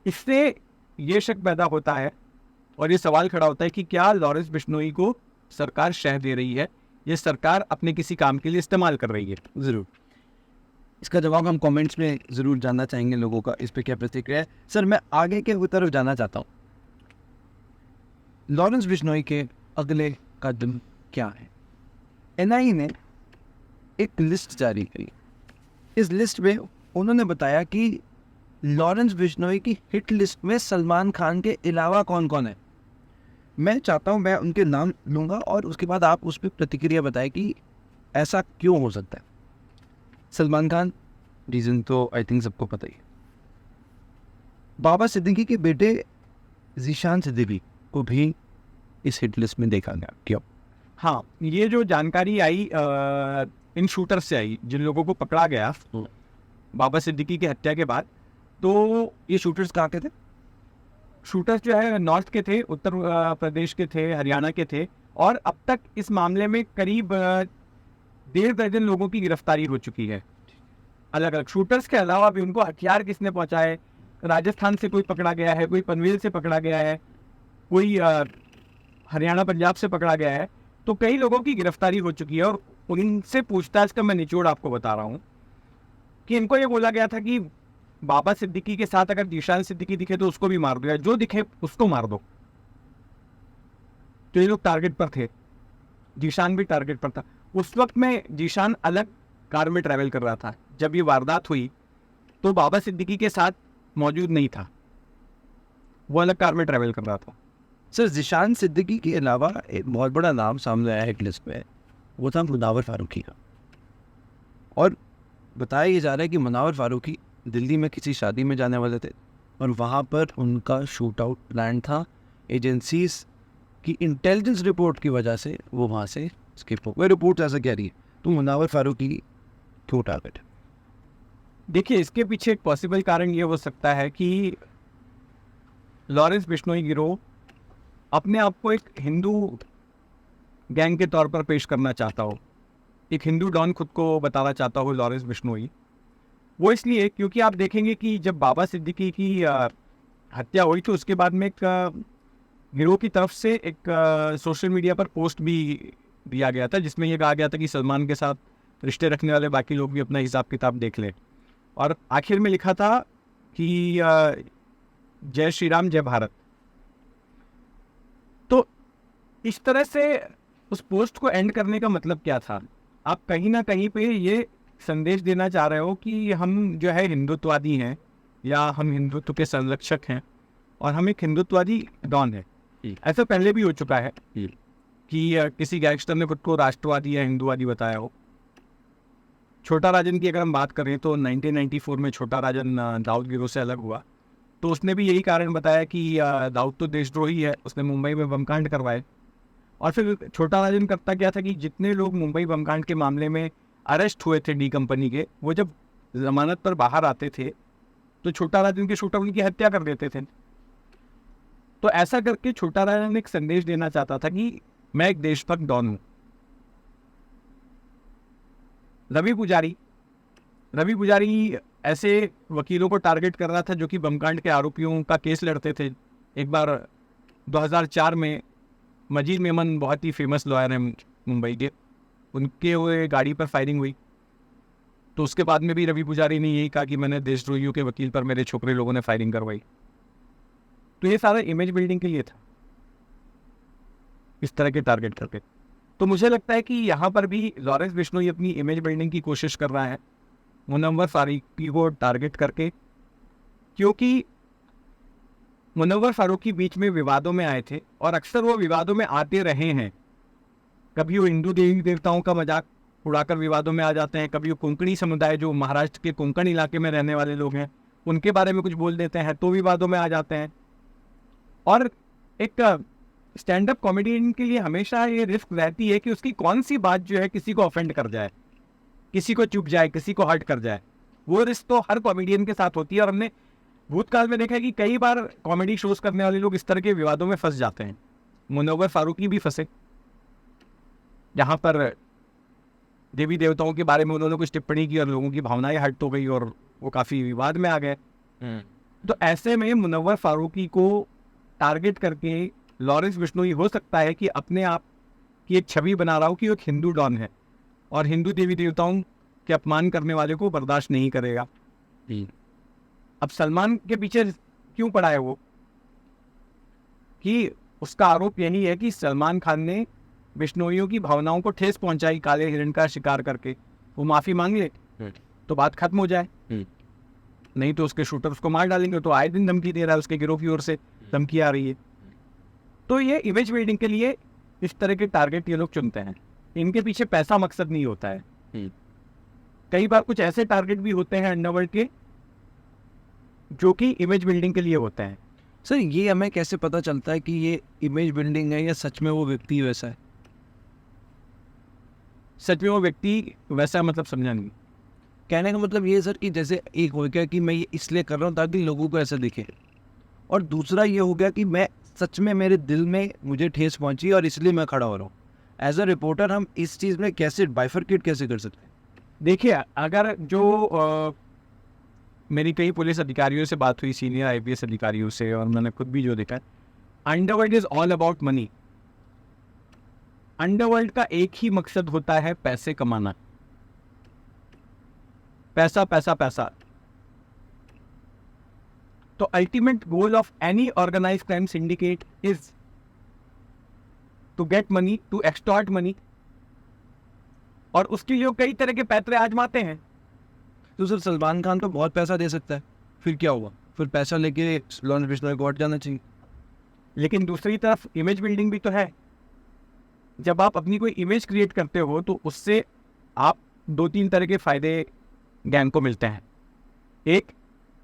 इससे ये शक पैदा होता है और ये सवाल खड़ा होता है कि क्या लॉरेंस बिश्नोई को सरकार शह दे रही है, ये सरकार अपने किसी काम के लिए इस्तेमाल कर रही है। ज़रूर, इसका जवाब हम कमेंट्स में ज़रूर जानना चाहेंगे लोगों का, इस पे क्या प्रतिक्रिया है। सर, मैं आगे के तरफ जाना चाहता हूँ, लॉरेंस बिश्नोई के अगले कदम क्या है? एनआईए ने एक लिस्ट जारी करी, इस लिस्ट में उन्होंने बताया कि लॉरेंस बिश्नोई की हिट लिस्ट में सलमान खान के अलावा कौन कौन है। मैं चाहता हूं मैं उनके नाम लूँगा और उसके बाद आप उस पर प्रतिक्रिया बताएं कि ऐसा क्यों हो सकता है। सलमान खान, रीज़न तो आई थिंक सबको पता ही है। बाबा सिद्दीकी के बेटे ज़ीशान सिद्दीकी को भी इस हिट लिस्ट में देखा गया। क्यों? हाँ, ये जो जानकारी आई इन शूटर से आई, जिन लोगों को पकड़ा गया बाबा सिद्दीकी की हत्या के बाद, तो ये शूटर्स कहाँ के थे? शूटर्स जो है नॉर्थ के थे, उत्तर प्रदेश के थे, हरियाणा के थे, और अब तक इस मामले में करीब 1.5 दर्जन लोगों की गिरफ्तारी हो चुकी है। अलग अलग शूटर्स के अलावा भी उनको हथियार किसने पहुंचाए, राजस्थान से कोई पकड़ा गया है, कोई पनवेल से पकड़ा गया है, कोई हरियाणा पंजाब से पकड़ा गया है, तो कई लोगों की गिरफ्तारी हो चुकी है। और उनसे पूछताछ का मैं निचोड़ आपको बता रहा हूँ कि इनको ये बोला गया था कि बाबा सिद्दीकी के साथ अगर जीशान सिद्दीकी दिखे तो उसको भी मार दो, या जो दिखे उसको मार दो। तो ये लोग टारगेट पर थे, जीशान भी टारगेट पर था। उस वक्त में जीशान अलग कार में ट्रैवल कर रहा था, जब ये वारदात हुई तो बाबा सिद्दीकी के साथ मौजूद नहीं था, वो अलग कार में ट्रैवल कर रहा था। सर, ज़ीशान सिद्दीकी के अलावा एक बहुत बड़ा नाम सामने आया है एक लिस्ट में, वो था मुनावर फारूकी का। और बताया ये जा रहा है कि मुनव्वर फारूकी दिल्ली में किसी शादी में जाने वाले थे और वहाँ पर उनका शूट आउट प्लान था। एजेंसीज की इंटेलिजेंस रिपोर्ट की वजह से वो वहाँ से स्किप हो गए। रिपोर्ट ऐसा कह रही है। तो मुनव्वर फारूकी क्यों टारगेट है? देखिए, इसके पीछे एक पॉसिबल कारण ये हो सकता है कि लॉरेंस बिश्नोई गिरोह अपने आप को एक हिंदू गैंग के तौर पर पेश करना चाहता हो, एक हिंदू डॉन खुद को बताना चाहता हो लॉरेंस बिश्नोई। वो इसलिए क्योंकि आप देखेंगे कि जब बाबा सिद्दीकी की हत्या हुई तो उसके बाद में एक गिरोह की तरफ से एक सोशल मीडिया पर पोस्ट भी दिया गया था जिसमें यह कहा गया था कि सलमान के साथ रिश्ते रखने वाले बाकी लोग भी अपना हिसाब किताब देख लें। और आखिर में लिखा था कि जय श्री राम जय भारत। तो इस तरह से उस पोस्ट को एंड करने का मतलब क्या था? आप कहीं ना कहीं पे ये संदेश देना चाह रहे हो कि हम जो है हिंदुत्ववादी हैं या हम हिंदुत्व के संरक्षक हैं और हम एक हिंदुत्ववादी डॉन है। ऐसा पहले भी हो चुका है कि किसी गैंगस्टर ने खुद को राष्ट्रवादी या हिंदुवादी बताया हो। छोटा राजन की अगर हम बात करें तो 1994 में छोटा राजन दाऊद गिरोह से अलग हुआ तो उसने भी यही कारण बताया कि दाऊद तो देशद्रोही है, उसने मुंबई में बमकांड करवाए। और फिर छोटा राजन करता क्या था कि जितने लोग मुंबई बमकांड के मामले में अरेस्ट हुए थे डी कंपनी के, वो जब जमानत पर बाहर आते थे तो छोटा राजन के शूटर उनकी हत्या कर देते थे। तो ऐसा करके छोटा राजन एक संदेश देना चाहता था कि मैं एक देशभक्त डॉन हूं। रवि पुजारी ऐसे वकीलों को टारगेट कर रहा था जो कि बमकांड के आरोपियों का केस लड़ते थे। एक बार 2004 में मजीद मेमन बहुत ही फेमस लॉयर हैं मुंबई के, उनके हुए गाड़ी पर फायरिंग हुई तो उसके बाद में भी रवि पुजारी ने यही कहा कि मैंने देशद्रोहियों के वकील पर मेरे छोकरे लोगों ने फायरिंग करवाई। तो ये सारा इमेज बिल्डिंग के लिए था, इस तरह के टारगेट करके। तो मुझे लगता है कि यहाँ पर भी लॉरेंस बिश्नोई अपनी इमेज बिल्डिंग की कोशिश कर रहा है मुनव्वर फारूकी को टारगेट करके, क्योंकि मुनव्वर फारूकी बीच में विवादों में आए थे और अक्सर वो विवादों में आते रहे हैं। कभी वो हिंदू देवी देवताओं का मजाक उड़ाकर विवादों में आ जाते हैं, कभी वो कोंकणी समुदाय जो महाराष्ट्र के कोंकण इलाके में रहने वाले लोग हैं उनके बारे में कुछ बोल देते हैं तो विवादों में आ जाते हैं। और एक स्टैंड अप कॉमेडियन के लिए हमेशा ये रिस्क रहती है कि उसकी कौन सी बात जो है किसी को ऑफेंड कर जाए, किसी को चुप जाए, किसी को हर्ट कर जाए। वो रिस्क तो हर कॉमेडियन के साथ होती है और हमने भूतकाल में देखा है कि कई बार कॉमेडी शोज करने वाले लोग इस तरह के विवादों में फंस जाते हैं। मुनव्वर फारूकी भी फंसे, जहाँ पर देवी देवताओं के बारे में उन्होंने कुछ टिप्पणी की और लोगों की भावनाएं हर्ट हो गई और वो काफ़ी विवाद में आ गए। तो ऐसे में मुनव्वर फारूकी को टारगेट करके लॉरेंस बिश्नोई हो सकता है कि अपने आप की एक छवि बना रहा हो कि वो एक हिंदू डॉन है और हिंदू देवी देवताओं के अपमान करने वाले को बर्दाश्त नहीं करेगा। अब सलमान के पीछे क्यों पड़ा है वो? कि उसका आरोप यही है कि सलमान खान ने बिश्नोइयों की भावनाओं को ठेस पहुंचाई काले हिरण का शिकार करके। वो माफ़ी मांग ले तो बात खत्म हो जाए, नहीं तो उसके शूटर उसको मार डालेंगे। तो आए दिन धमकी दे रहा है, उसके गिरोह की ओर से धमकी आ रही है। तो ये इमेज बिल्डिंग के लिए इस तरह के टारगेट ये लोग चुनते हैं, इनके पीछे पैसा मकसद नहीं होता है। कई बार कुछ ऐसे टारगेट भी होते हैं अंडरवर्ल्ड के जो कि इमेज बिल्डिंग के लिए होते हैं। सर ये हमें कैसे पता चलता है कि ये इमेज बिल्डिंग है या सच में वो व्यक्ति वैसा है? सच में वो व्यक्ति वैसा मतलब समझा नहीं। कहने का मतलब ये सर कि जैसे एक हो गया कि मैं ये इसलिए कर रहा हूँ ताकि लोगों को ऐसा दिखे, और दूसरा ये हो गया कि मैं सच में मेरे दिल में मुझे ठेस पहुंची और इसलिए मैं खड़ा हो रहा हूँ। एज अ रिपोर्टर हम इस चीज़ में कैसे बाइफरकेट कैसे कर सकते हैं? देखिए, अगर जो मेरी कई पुलिस अधिकारियों से बात हुई, सीनियर आईपीएस अधिकारियों से, और मैंने खुद भी जो देखा है, underworld is all about money. Underworld का एक ही मकसद होता है पैसे कमाना, पैसा पैसा पैसा। तो ultimate goal of any organise crime syndicate is to get money, to extort money, और उसके लिए कई तरह के पैतरे आजमाते हैं। तो सर सलमान खान तो बहुत पैसा दे सकता है, फिर क्या हुआ? फिर पैसा लेके लॉरेंस बिश्नोई को हट जाना चाहिए। लेकिन दूसरी तरफ इमेज बिल्डिंग भी तो है। जब आप अपनी कोई इमेज क्रिएट करते हो तो उससे आप 2-3 तरह के फ़ायदे गैंग को मिलते हैं। एक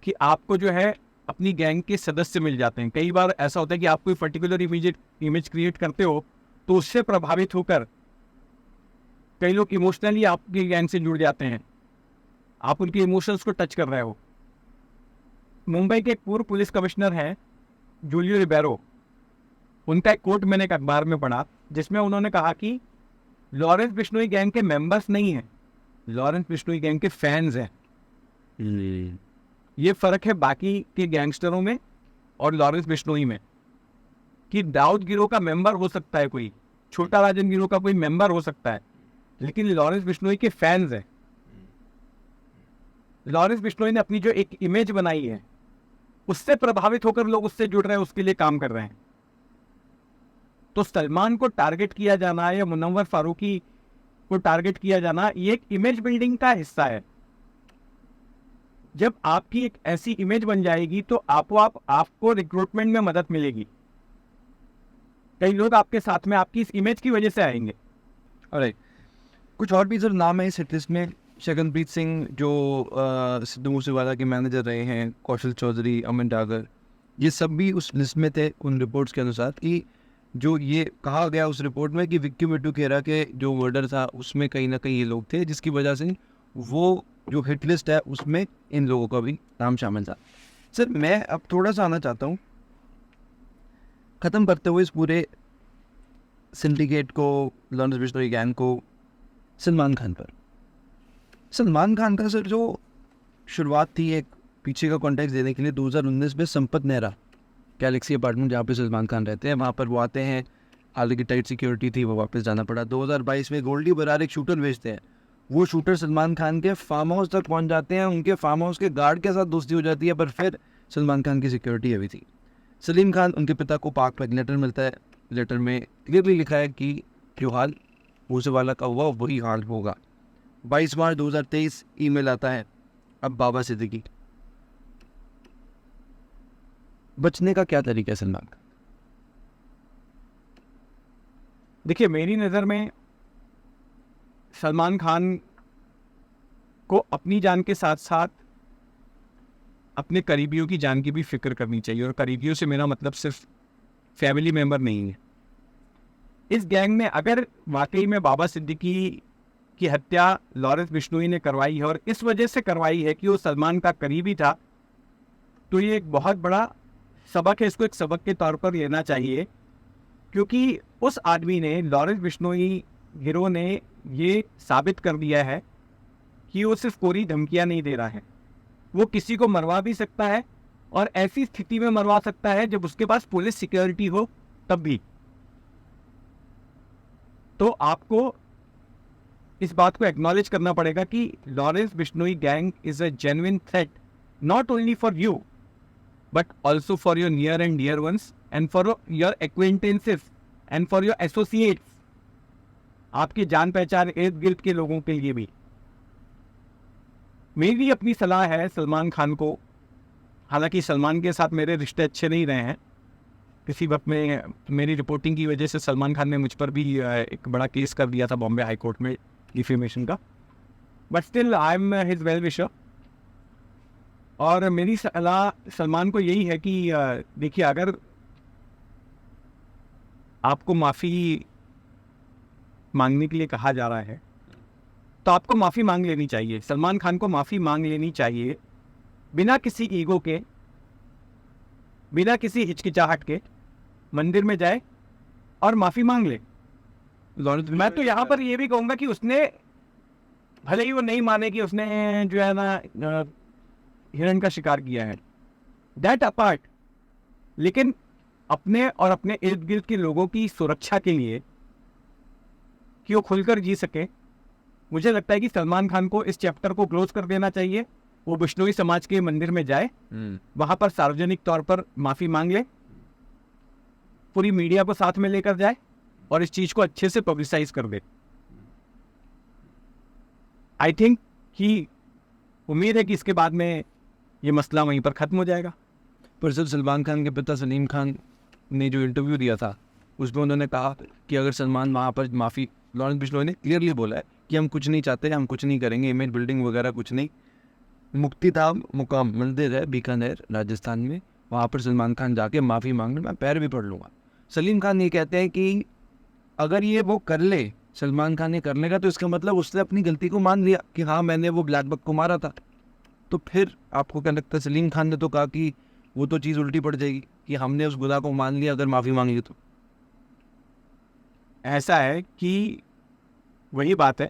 कि आपको जो है अपनी गैंग के सदस्य मिल जाते हैं। कई बार ऐसा होता है कि आप कोई पर्टिकुलर इमेज क्रिएट करते हो, तो उससे प्रभावित होकर कई लोग इमोशनली आपकी गैंग से जुड़ जाते हैं। आप उनके इमोशंस को टच कर रहे हो। मुंबई के एक पूर्व पुलिस कमिश्नर हैं जूलियो रिबेरो, उनका एक कोट मैंने एक अखबार में पढ़ा, जिसमें उन्होंने कहा कि लॉरेंस बिश्नोई गैंग के मेंबर्स नहीं हैं, लॉरेंस बिश्नोई गैंग के फैंस हैं। ये फ़र्क है बाकी के गैंगस्टरों में और लॉरेंस बिश्नोई में, कि दाऊद गिरोह का मेंबर हो सकता है कोई, छोटा राजन गिरोह का कोई मेंबर हो सकता है, लेकिन लॉरेंस बिश्नोई के फैंस हैं। लॉरेंस बिश्नोई ने अपनी जो एक इमेज बनाई है, उससे प्रभावित होकर लोग उससे जुड़ रहे हैं, उसके लिए काम कर रहे हैं। तो सलमान को टारगेट किया जाना या मुनव्वर फारूकी को टारगेट किया जाना, ये एक इमेज बिल्डिंग का हिस्सा है। जब आपकी एक ऐसी इमेज बन जाएगी तो आपको रिक्रूटमेंट में मदद मिलेगी। कई लोग आपके साथ में आपकी इस इमेज की वजह से आएंगे। और कुछ और भी सर नाम है इस हिट लिस्ट में। शगनप्रीत सिंह जो सिद्धू मूसेवाला के मैनेजर रहे हैं, कौशल चौधरी, अमन डागर, ये सब भी उस लिस्ट में थे उन रिपोर्ट्स के अनुसार। कि जो ये कहा गया उस रिपोर्ट में कि विक्की मिट्टू खेरा के जो मर्डर था उसमें कहीं ना कहीं ये लोग थे, जिसकी वजह से वो जो हिट लिस्ट है उसमें इन लोगों का भी नाम शामिल था। सर मैं अब थोड़ा सा आना चाहता हूँ, ख़त्म करते हुए इस पूरे सिंडिकेट को, लॉरेंस बिश्नोई गैंग को, सलमान खान पर। सलमान खान का सर जो शुरुआत थी, एक पीछे का कॉन्टेक्स्ट देने के लिए, 2019 में संपत नेहरा गैलेक्सी अपार्टमेंट जहाँ पे सलमान खान रहते हैं, वहाँ पर वो आते हैं। हालांकि टाइट सिक्योरिटी थी, वो वापस जाना पड़ा। 2022 में गोल्डी बरार एक शूटर भेजते हैं, वो शूटर सलमान खान के फार्म हाउस तक पहुँच जाते हैं, उनके फार्म हाउस के गार्ड के साथ दोस्ती हो जाती है, पर फिर सलमान खान की सिक्योरिटी अभी थी। सलीम खान, उनके पिता को पाक में एक लेटर मिलता है, लेटर में क्लियरली लिखा है कि जो हाल मूसेवाला का हुआ वही हाल होगा। 22 मार्च 2023 ईमेल आता है, अब बाबा सिद्दीकी। बचने का क्या तरीका है सलमान का? देखिए, मेरी नज़र में सलमान खान को अपनी जान के साथ साथ अपने करीबियों की जान की भी फिक्र करनी चाहिए। और करीबियों से मेरा मतलब सिर्फ फैमिली मेम्बर नहीं है। इस गैंग में अगर वाकई में बाबा सिद्दीकी की हत्या लॉरेंस बिश्नोई ने करवाई है और इस वजह से करवाई है कि वो सलमान का करीबी था, तो ये एक बहुत बड़ा सबक है। इसको एक सबक के तौर पर लेना चाहिए, क्योंकि उस आदमी ने, लॉरेंस बिश्नोई गिरोह ने ये साबित कर दिया है कि वो सिर्फ कोरी धमकियां नहीं दे रहा है, वो किसी को मरवा भी सकता है, और ऐसी स्थिति में मरवा सकता है जब उसके पास पुलिस सिक्योरिटी हो तब भी। तो आपको इस बात को एक्नॉलेज करना पड़ेगा कि Lawrence Bishnoi gang is a genuine threat, not only for you but also for your near and dear ones and for your acquaintances and for your associates, आपके जान पहचान इर्द गिर्द के लोगों के लिए भी। मेरी अपनी सलाह है सलमान खान को, हालांकि सलमान के साथ मेरे रिश्ते अच्छे नहीं रहे हैं, किसी वक्त में मेरी रिपोर्टिंग की वजह से सलमान खान ने मुझ पर भी एक बड़ा केस कर दिया था बॉम्बे हाई कोर्ट में डिफेमेशन का, but still I am his well wisher. और मेरी सलाह सलमान को यही है कि देखिए, अगर आपको माफ़ी मांगने के लिए कहा जा रहा है तो आपको माफ़ी मांग लेनी चाहिए। सलमान खान को माफ़ी मांग लेनी चाहिए, बिना किसी ईगो के, बिना किसी हिचकिचाहट के मंदिर में जाए और माफ़ी मांग ले। मैं तो यहाँ पर ये भी कहूँगा कि उसने, भले ही वो नहीं माने कि उसने जो है ना हिरण का शिकार किया है, दैट अपार्ट, लेकिन अपने और अपने इर्द गिर्द के लोगों की सुरक्षा के लिए कि वो खुलकर जी सके, मुझे लगता है कि सलमान खान को इस चैप्टर को क्लोज कर देना चाहिए। वो बिश्नोई समाज के मंदिर में जाए, वहां पर सार्वजनिक तौर पर माफ़ी मांग ले, पूरी मीडिया को साथ में लेकर जाए और इस चीज़ को अच्छे से पब्लिसाइज कर दे। आई थिंक कि उम्मीद है कि इसके बाद में ये मसला वहीं पर ख़त्म हो जाएगा। पर सर, सलमान खान के पिता सलीम खान ने जो इंटरव्यू दिया था उसमें उन्होंने कहा कि अगर सलमान वहाँ पर माफ़ी, लॉरेंस बिश्नोई ने क्लियरली बोला है कि हम कुछ नहीं चाहते, हम कुछ नहीं करेंगे, इमेज बिल्डिंग वगैरह कुछ नहीं। मुक्तिधाम मुकाम मंदिर है बीकानेर राजस्थान में, वहाँ पर सलमान खान जाके माफ़ी मांगने मैं पैर भी पड़ लूँगा। सलीम खान ये कहते हैं कि अगर ये वो कर ले, सलमान खान ये कर लेगा तो इसका मतलब उसने अपनी गलती को मान लिया कि हाँ मैंने वो ब्लैक बक को मारा था। तो फिर आपको क्या लगता है, सलीम खान ने तो कहा कि वो तो चीज़ उल्टी पड़ जाएगी कि हमने उस गुनाह को मान लिया अगर माफ़ी मांगी तो। ऐसा है कि वही बात है,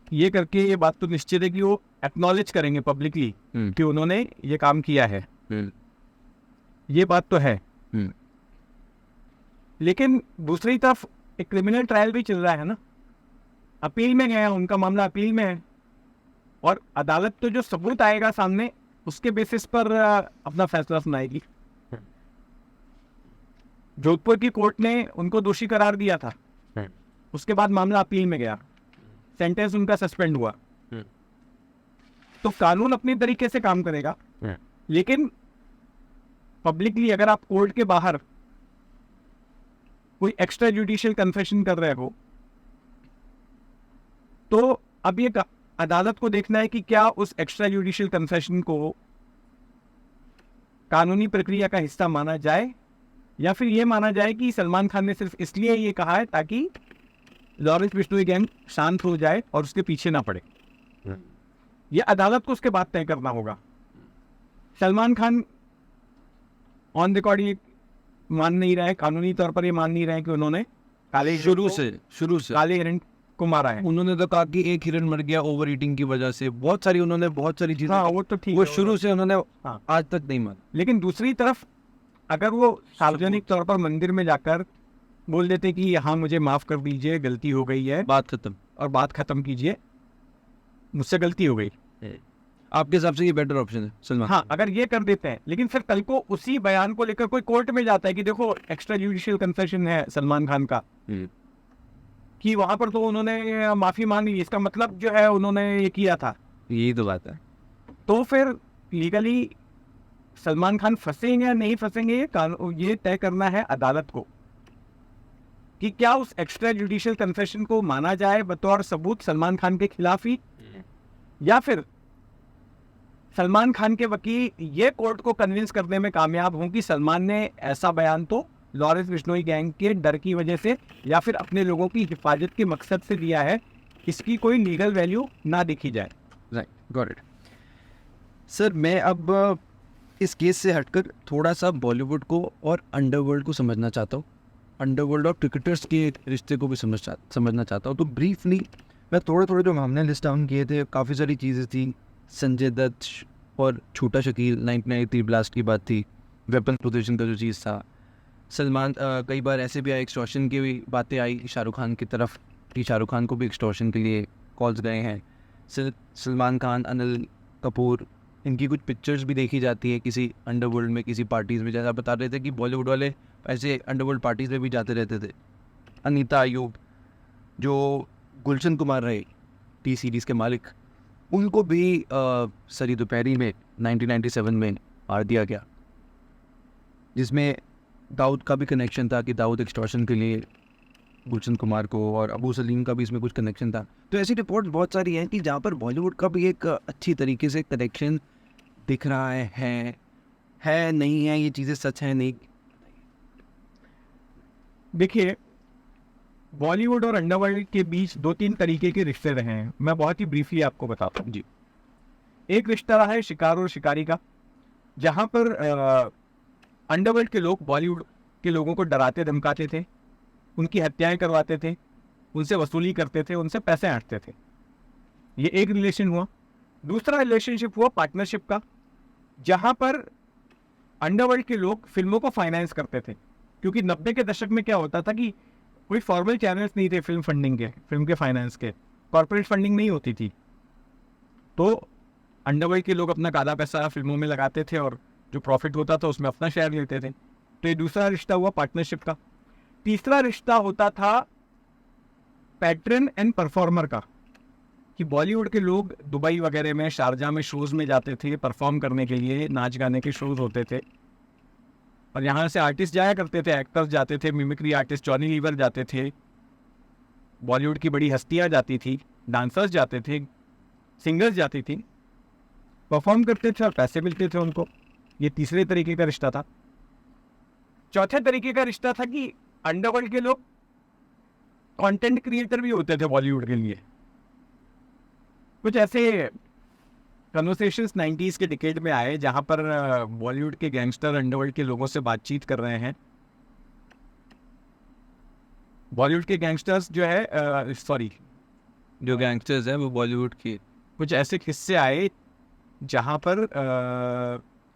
ये करके ये बात तो निश्चित है कि वो एक्नॉलेज करेंगे पब्लिकली कि उन्होंने ये काम किया है, ये बात तो है। लेकिन दूसरी तरफ एक क्रिमिनल ट्रायल भी चल रहा है ना, अपील में गया, उनका मामला अपील में है, और अदालत तो जो सबूत आएगा सामने उसके बेसिस पर अपना फैसला सुनाएगी। जोधपुर की कोर्ट ने उनको दोषी करार दिया था, उसके बाद मामला अपील में गया, सेंटेंस उनका सस्पेंड हुआ। तो कानून अपनी तरीके से काम करेगा, लेकिन पब्लिकली अगर आप कोर्ट के बाहर कोई एक्स्ट्रा जुडिशियल कन्फेशन कर रहे हो, तो अब ये अदालत को देखना है कि क्या उस एक्स्ट्रा जुडिशियल कन्फेशन को कानूनी प्रक्रिया का हिस्सा माना जाए, या फिर ये माना जाए कि सलमान खान ने सिर्फ इसलिए ये कहा है ताकि लॉरेंस बिश्नोई गैंग शांत हो जाए और उसके पीछे ना पड़े। ये अदालत को उसके बाद तय करना होगा। सलमान खान ऑन रिकॉर्ड ये मान नहीं रहा है, कानूनी तौर पर ये मान नहीं रहा है कि उन्होंने शुरू से काले हिरण को मारा है। उन्होंने तो कहा कि एक हिरन मर गया ओवर ईटिंग की वजह से, बहुत सारी चीजें। हाँ, वो तो ठीक वो है, शुरू से उन्होंने हाँ। आज तक नहीं माना। लेकिन दूसरी तरफ अगर वो सार्वजनिक तौर पर मंदिर में जाकर बोल देते कि हाँ मुझे माफ कर दीजिए, गलती हो गई है, बात खत्म, और बात खत्म कीजिए, मुझसे गलती हो गई, आपके हिसाब से ये बेटर ऑप्शन है सलमान? हाँ, अगर ये कर देते हैं। लेकिन फिर कल को उसी बयान को लेकर कोई कोर्ट में जाता है कि देखो एक्स्ट्रा जुडिशियल कन्फेशन है सलमान खान का, कि वहां पर तो उन्होंने माफी मांग ली, इसका मतलब जो है उन्होंने ये किया था, यही तो बात है। तो फिर लीगली सलमान खान फंसेंगे या नहीं फंसेंगे, ये तय करना है अदालत को कि क्या उस एक्स्ट्रा जुडिशियल कन्फेशन को माना जाए बतौर सबूत सलमान खान के खिलाफ ही, या फिर सलमान खान के वकील ये कोर्ट को कन्विंस करने में कामयाब हों कि सलमान ने ऐसा बयान तो लॉरेंस बिश्नोई गैंग के डर की वजह से या फिर अपने लोगों की हिफाजत के मकसद से दिया है, इसकी कोई लीगल वैल्यू ना देखी जाए। Right, got it. सर मैं अब इस केस से हटकर थोड़ा सा बॉलीवुड को और अंडरवर्ल्ड को समझना चाहता हूँ, अंडरवर्ल्ड और क्रिकेटर्स के रिश्ते को भी समझना चाहता हूँ। तो ब्रीफली मैं थोड़े जो हमने लिस्ट डाउन किए थे, काफ़ी सारी चीज़ें थी। संजय दत्त और छोटा शकील 1993 ब्लास्ट की बात थी, वेपन पोजीशन का जो चीज़ था, सलमान कई बार ऐसे भी आए, एक्सटॉर्शन की भी बातें आई शाहरुख खान की तरफ कि शाहरुख खान को भी एक्सटॉर्शन के लिए कॉल्स गए हैं। सलमान खान, अनिल कपूर, इनकी कुछ पिक्चर्स भी देखी जाती है किसी अंडरवर्ल्ड में, किसी पार्टीज़ में, जैसा बता रहे थे कि बॉलीवुड वाले ऐसे अंडरवर्ल्ड पार्टीज़ में भी जाते रहते थे। अनीता अयूब, जो गुलशन कुमार रहे टी सीरीज़ के मालिक, उनको भी सरी दोपहरी में 1997 में मार दिया गया, जिसमें दाऊद का भी कनेक्शन था कि दाऊद एक्सटॉर्शन के लिए गुलशन कुमार को, और अबू सलीम का भी इसमें कुछ कनेक्शन था। तो ऐसी रिपोर्ट्स बहुत सारी हैं कि जहाँ पर बॉलीवुड का भी एक अच्छी तरीके से कनेक्शन दिख रहा है नहीं है, ये चीज़ें सच हैं नहीं? देखिए, बॉलीवुड और अंडरवर्ल्ड के बीच 2-3 तरीके के रिश्ते रहे हैं, मैं बहुत ही ब्रीफली आपको बताता हूँ जी। एक रिश्ता रहा है शिकार और शिकारी का, जहाँ पर अंडरवर्ल्ड के लोग बॉलीवुड के लोगों को डराते धमकाते थे, उनकी हत्याएं करवाते थे, उनसे वसूली करते थे, उनसे पैसे ऐंठते थे। ये एक रिलेशन हुआ। दूसरा रिलेशनशिप हुआ पार्टनरशिप का, जहाँ पर अंडरवर्ल्ड के लोग फिल्मों को फाइनेंस करते थे, क्योंकि 90 के दशक में क्या होता था कि कोई फॉर्मल चैनल्स नहीं थे फिल्म फंडिंग के, फिल्म के फाइनेंस के, कॉर्पोरेट फंडिंग नहीं होती थी, तो अंडरवर्ल्ड के लोग अपना काला पैसा फिल्मों में लगाते थे और जो प्रॉफिट होता था उसमें अपना शेयर लेते थे। तो ये दूसरा रिश्ता हुआ पार्टनरशिप का। तीसरा रिश्ता होता था पैट्रन एंड परफॉर्मर का, कि बॉलीवुड के लोग दुबई वगैरह में, शारजा में शोज़ में जाते थे परफॉर्म करने के लिए, नाच गाने के शोज़ होते थे, और यहाँ से आर्टिस्ट जाया करते थे, एक्टर्स जाते थे, मिमिक्री आर्टिस्ट जॉनी लीवर जाते थे, बॉलीवुड की बड़ी हस्तियाँ जाती थी, डांसर्स जाते थे, सिंगर्स जाती थी, परफॉर्म करते थे और पैसे मिलते थे उनको। ये तीसरे तरीके का रिश्ता था। चौथे तरीके का रिश्ता था कि अंडरवर्ल्ड के लोग कंटेंट क्रिएटर भी होते थे बॉलीवुड के लिए। कुछ ऐसे कन्वर्सेशंस 90s के डिकेड में आए जहां पर बॉलीवुड के गैंगस्टर अंडरवर्ल्ड के लोगों से बातचीत कर रहे हैं। बॉलीवुड के गैंगस्टर्स जो है जो गैंगस्टर्स हैं वो बॉलीवुड की कुछ ऐसे किस्से आए जहां पर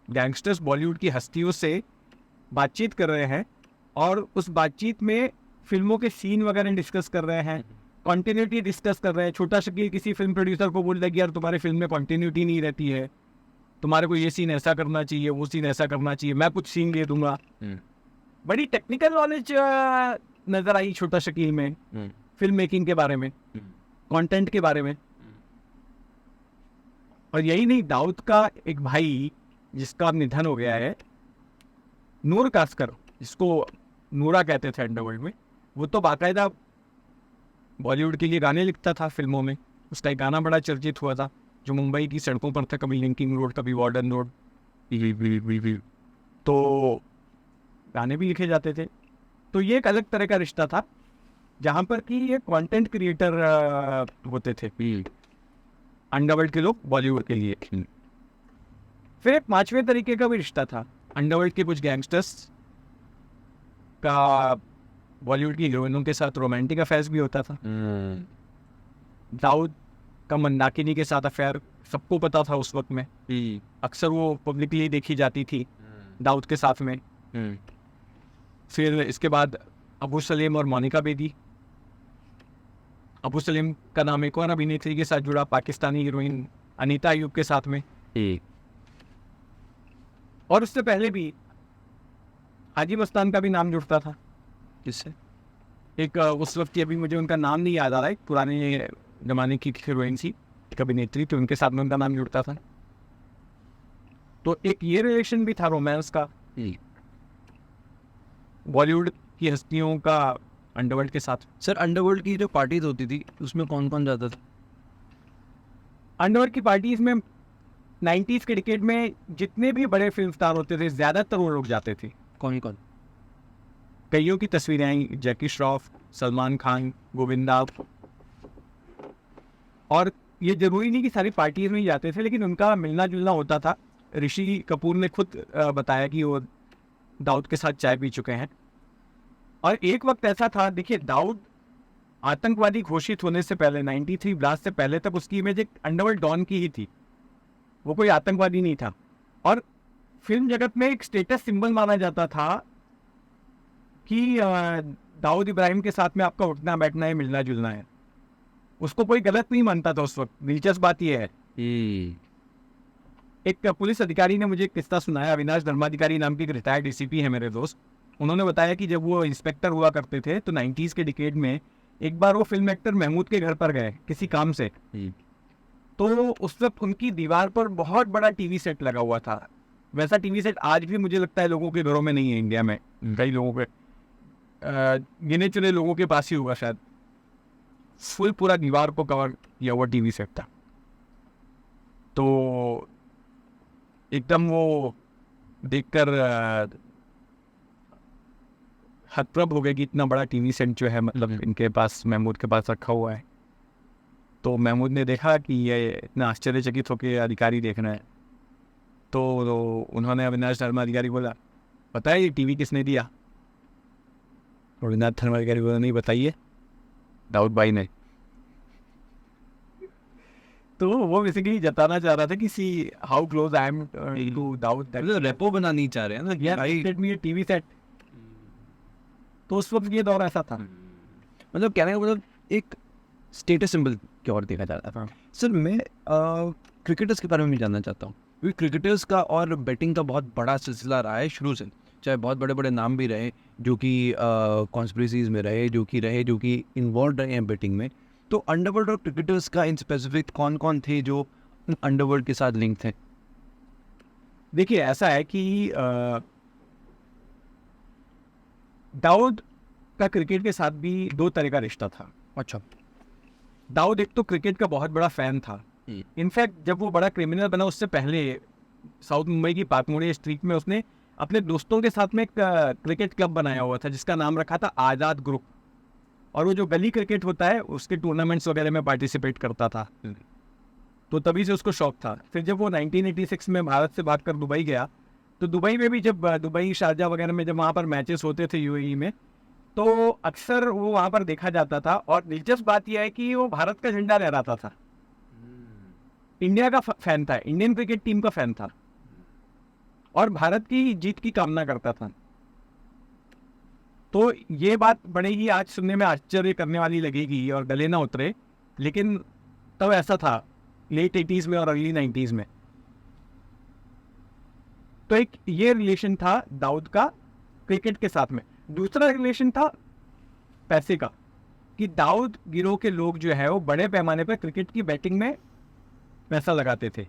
गैंगस्टर्स बॉलीवुड की हस्तियों से बातचीत कर रहे हैं और उस बातचीत में फिल्मों के सीन वगैरह डिस्कस कर रहे हैं, कॉन्टिन्यूटी डिस्कस कर रहे हैं। छोटा शकील किसी फिल्म प्रोड्यूसर को बोल रहा है कि यार तुम्हारे फिल्म में कॉन्टिन्यूटी नहीं रहती है, तुम्हारे को ये सीन ऐसा करना चाहिए, वो सीन ऐसा करना चाहिए, मैं कुछ सीन ले दूंगा। बड़ी टेक्निकल नॉलेज नजर आई छोटा शकील में, फिल्म मेकिंग के बारे में, कंटेंट के बारे में। और यही नहीं, दाऊद का एक भाई जिसका अब निधन हो गया है, नूर कास्कर, जिसको नूरा कहते थे अंडरवर्ल्ड में, वो तो बाकायदा बॉलीवुड के लिए गाने लिखता था फिल्मों में। उसका एक गाना बड़ा चर्चित हुआ था जो मुंबई की सड़कों पर था, कभी लिंकिंग रोड, कभी वार्डन रोड, तो गाने भी लिखे जाते थे। तो ये एक अलग तरह का रिश्ता था जहाँ पर कि ये कंटेंट क्रिएटर होते थे अंडरवर्ल्ड के लोग बॉलीवुड के लिए। फिर एक पांचवें तरीके का भी रिश्ता था। अंडरवर्ल्ड के कुछ गैंगस्टर्स का बॉलीवुड की हीरोइनों के साथ रोमांटिक अफेयर्स भी होता था। दाऊद का मंदाकिनी के साथ अफेयर सबको पता था उस वक्त में, अक्सर वो पब्लिकली देखी जाती थी दाऊद के साथ में। फिर इसके बाद अबू सलीम और मोनिका बेदी। अबू सलीम का नाम एक और अभिनेत्री के साथ जुड़ा, पाकिस्तानी हीरोइन अनीता अयूब के साथ में। और उससे पहले भी हाजी मस्तान का भी नाम जुड़ता था। किससे? एक उस वक्त की, अभी मुझे उनका नाम नहीं याद आ रहा है, पुराने जमाने की हीरोइन थी, एक अभिनेत्री थी, उनके साथ में उनका नाम जुड़ता था। तो एक ये रिलेशन भी था रोमांस का बॉलीवुड की हस्तियों का अंडरवर्ल्ड के साथ। सर, अंडरवर्ल्ड की जो पार्टीज होती थी उसमें कौन कौन जाता था? अंडरवर्ल्ड की पार्टीज में 90s के डिकेड में जितने भी बड़े फिल्म स्टार होते थे ज्यादातर वो लोग जाते थे। कौन कौन? कईयों की तस्वीरें आई, जैकी श्रॉफ, सलमान खान, गोविंदा। और ये जरूरी नहीं कि सारी पार्टीज में ही जाते थे, लेकिन उनका मिलना जुलना होता था। ऋषि कपूर ने खुद बताया कि वो दाऊद के साथ चाय पी चुके हैं। और एक वक्त ऐसा था, देखिए, दाऊद आतंकवादी घोषित होने से पहले 93 ब्लास्ट से पहले तक उसकी इमेज एक अंडरवर्ल्ड डॉन की ही थी, वो कोई आतंकवादी नहीं था। और फिल्म जगत में एक स्टेटस सिंबल माना जाता था कि दाऊद इब्राहिम के साथ में आपका उठना बैठना है, मिलना जुलना है। उसको कोई गलत नहीं मानता था उस वक्त। दिलचस्प बात यह है, एक पुलिस अधिकारी ने मुझे एक किस्सा सुनाया। अविनाश धर्माधिकारी नाम की एक रिटायर्ड डीसीपी है मेरे दोस्त। उन्होंने बताया कि जब वो इंस्पेक्टर हुआ करते थे तो 90s के डिकेड में एक बार वो फिल्म एक्टर महमूद के घर पर गए किसी काम से। तो उस वक्त उनकी दीवार पर बहुत बड़ा टीवी सेट लगा हुआ था। वैसा टीवी सेट आज भी मुझे लगता है लोगों के घरों में नहीं है इंडिया में, कई लोगों के गिने चुने लोगों के पास ही होगा शायद। फुल पूरा दीवार को कवर किया हुआ टीवी सेट था। तो एकदम वो देखकर हतप्रभ हो गए कि इतना बड़ा टीवी सेट जो है, मतलब इनके पास, महमूद के पास रखा हुआ है। तो महमूद ने देखा कि ये इतना आश्चर्यचकित होकर अधिकारी देख रहे हैं। तो उन्होंने अविनाश धर्माधिकारी बोला, पता है ये टीवी किसने दिया? अविनाश धर्माधिकारी बोला, नहीं, बताइए। दाऊद भाई ने। तो वो बेसिकली जताना चाह रहा था कि see how close I am to Dawood. रेपो बनानी चाह रहे हैं ना, यार ये टीवी सेट। तो उस वक्त ये दौर ऐसा था। मतलब कहने का मतलब एक स्टेटस सिंबल की ओर देखा जा रहा था। सर, मैं क्रिकेटर्स के बारे में भी जानना चाहता हूँ, क्योंकि क्रिकेटर्स का और बैटिंग का बहुत बड़ा सिलसिला रहा है शुरू से। चाहे बहुत बड़े बड़े नाम भी रहे जो कि कॉन्स्पिरेसीज में रहे, जो कि इन्वॉल्व रहे हैं बैटिंग में। तो अंडरवर्ल्ड और क्रिकेटर्स का इन स्पेसिफिक कौन कौन थे जो अंडरवर्ल्ड के साथ लिंक थे? देखिए, ऐसा है कि दाऊद का क्रिकेट के साथ भी दो तरह का रिश्ता था। अच्छा। दाऊद एक तो क्रिकेट का बहुत बड़ा फैन था। इनफैक्ट जब वो बड़ा क्रिमिनल बना उससे पहले साउथ मुंबई की पाकमुड़ी स्ट्रीट में उसने अपने दोस्तों के साथ में एक क्रिकेट क्लब बनाया हुआ था जिसका नाम रखा था आज़ाद ग्रुप, और वो जो गली क्रिकेट होता है उसके टूर्नामेंट्स वगैरह में पार्टिसिपेट करता था। तो तभी से उसको शौक था। फिर जब वो 1986 में भारत से भागकर दुबई गया, तो दुबई में भी जब दुबई शारजा वगैरह में जब वहाँ पर मैचेस होते थे यूएई में, तो अक्सर वो वहाँ पर देखा जाता था। और दिलचस्प बात यह है कि वो भारत का झंडा लहराता था, इंडिया का फैन था, इंडियन क्रिकेट टीम का फैन था, और भारत की जीत की कामना करता था। तो ये बात बड़े ही आज सुनने में आश्चर्य करने वाली लगेगी और गले ना उतरे, लेकिन तब ऐसा था लेट 80s में और अर्ली 90s में। तो एक ये रिलेशन था दाऊद का क्रिकेट के साथ में। दूसरा रिलेशन था पैसे का, कि दाऊद गिरोह के लोग जो है वो बड़े पैमाने पर क्रिकेट की बैटिंग में पैसा लगाते थे,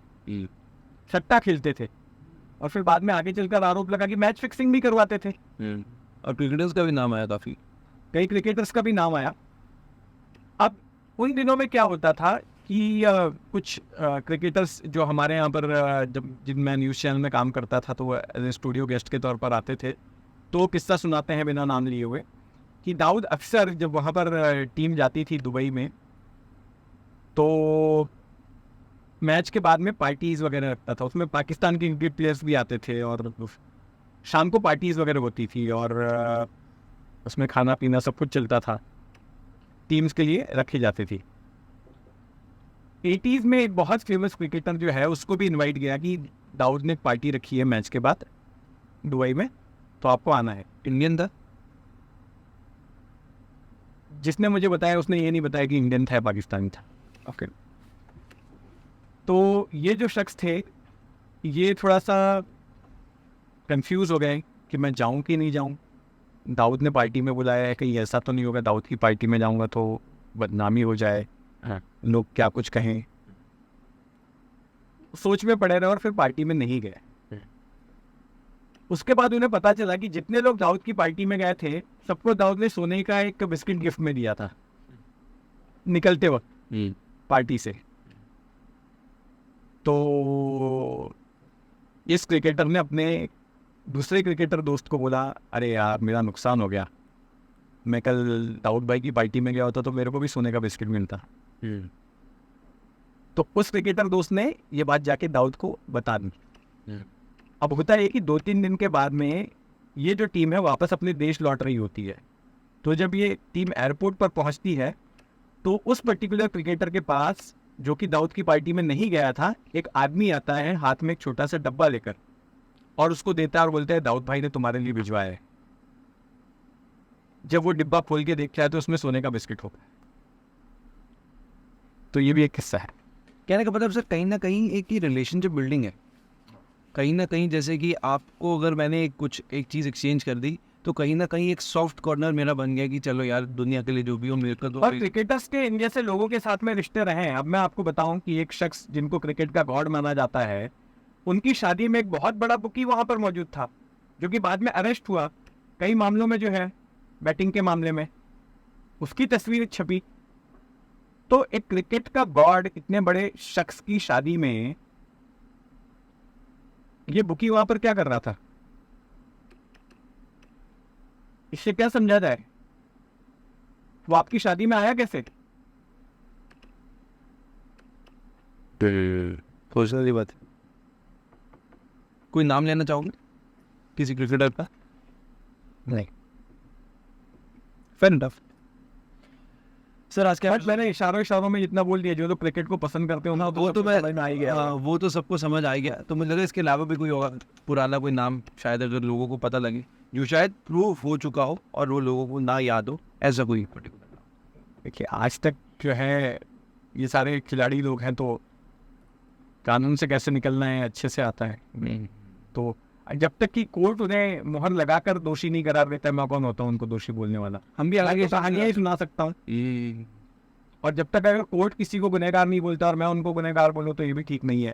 सट्टा खेलते थे, और फिर बाद में आगे चलकर आरोप लगा कि मैच फिक्सिंग भी करवाते थे। और क्रिकेटर्स का भी नाम आया काफ़ी, कई क्रिकेटर्स का भी नाम आया। अब उन दिनों में क्या होता था कि कुछ क्रिकेटर्स जो हमारे यहाँ पर जब मैं न्यूज़ चैनल में काम करता था तो वो एज ए स्टूडियो गेस्ट के तौर पर आते थे, तो वो किस्सा सुनाते हैं बिना नाम लिए हुए कि दाऊद अक्सर जब वहाँ पर टीम जाती थी दुबई में, तो मैच के बाद में पार्टीज़ वगैरह रखता था। उसमें पाकिस्तान के क्रिकेट प्लेयर्स भी आते थे और शाम को पार्टीज़ वगैरह होती थी, और उसमें खाना पीना सब कुछ चलता था, टीम्स के लिए रखी जाती थी। 80s में एक बहुत फेमस क्रिकेटर जो है उसको भी इनवाइट किया कि दाऊद ने एक पार्टी रखी है मैच के बाद दुबई में, तो आपको आना है। इंडियन था? जिसने मुझे बताया उसने ये नहीं बताया कि इंडियन था या पाकिस्तानी था। ओके। तो ये जो शख्स थे ये थोड़ा सा कंफ्यूज हो गए कि मैं जाऊं कि नहीं जाऊं। दाऊद ने पार्टी में बुलाया है, कहीं ऐसा तो नहीं होगा दाऊद की पार्टी में जाऊंगा तो बदनामी हो जाए, लोग क्या कुछ कहें। सोच में पड़े रहे और फिर पार्टी में नहीं गए। उसके बाद उन्हें पता चला कि जितने लोग दाऊद की पार्टी में गए थे सबको दाऊद ने सोने का एक बिस्किट गिफ्ट में दिया था निकलते वक्त पार्टी से। तो इस क्रिकेटर ने अपने दूसरे क्रिकेटर दोस्त को बोला, अरे यार मेरा नुकसान हो गया, मैं कल दाऊद भाई की पार्टी में गया होता तो मेरे को भी सोने का बिस्किट मिलता। तो उस क्रिकेटर दोस्त ने ये बात जाके दाऊद को बता दी। अब होता है कि 2-3 दिन के बाद में ये जो टीम है वापस अपने देश लौट रही होती है। तो जब ये टीम एयरपोर्ट पर पहुंचती है तो उस पर्टिकुलर क्रिकेटर के पास, जो कि दाऊद की पार्टी में नहीं गया था, एक आदमी आता है हाथ में एक छोटा सा डब्बा लेकर और उसको देता है और बोलता है दाऊद भाई ने तुम्हारे लिए भिजवाया है। जब वो डिब्बा खोल के देखता है तो उसमें सोने का बिस्किट होगा। तो ये भी एक किस्सा है। कहने का मतलब सर कहीं ना कहीं एक ही रिलेशनशिप बिल्डिंग है, कहीं ना कहीं जैसे कि आपको अगर मैंने एक चीज़ एक्सचेंज कर दी तो कहीं ना कहीं एक सॉफ्ट कॉर्नर मेरा बन गया कि चलो यार दुनिया के लिए जो भी हो मेरे को तो। और क्रिकेटर्स के इंडिया से लोगों के साथ में रिश्ते रहे हैं। अब मैं आपको बताऊं कि एक शख्स जिनको क्रिकेट का गॉड माना जाता है, उनकी शादी में एक बहुत बड़ा बुकी वहां पर मौजूद था, जो कि बाद में अरेस्ट हुआ कई मामलों में, जो है बैटिंग के मामले में, उसकी तस्वीर छपी। तो एक क्रिकेट का गॉड इतने बड़े शख्स की शादी में ये बुकी वहां पर क्या कर रहा था? इससे क्या समझा जाए? वो आपकी शादी में आया कैसे? सोचने की बात है। कोई नाम लेना चाहोगे किसी क्रिकेटर का? नहीं। Fair enough sir. आज के मैंने इशारों में जितना बोल दिया, जो लोग क्रिकेट को पसंद करते हो ना, वो तो मैं समझ में आ ही गया। वो तो सबको समझ आ गया। तो मुझे लगा इसके अलावा भी कोई होगा पुराना कोई नाम, शायद अगर लोगों को पता लगे, जो शायद प्रूफ हो चुका हो और वो लोगों को ना याद हो, ऐसा कोई पर्टिकुलर नाम। देखिए आज तक जो है ये सारे खिलाड़ी लोग हैं, तो कानून से कैसे निकलना है अच्छे से आता है। तो जब तक कि कोर्ट उन्हें मोहर लगाकर दोषी नहीं करार देता है, मैं कौन होता हूँ उनको दोषी बोलने वाला? हम भी आगे कहानियां ही सुना सकता हूँ। और जब तक अगर कोर्ट किसी को गुनहगार नहीं बोलता और मैं उनको गुनहगार बोलूँ तो ये भी ठीक नहीं है।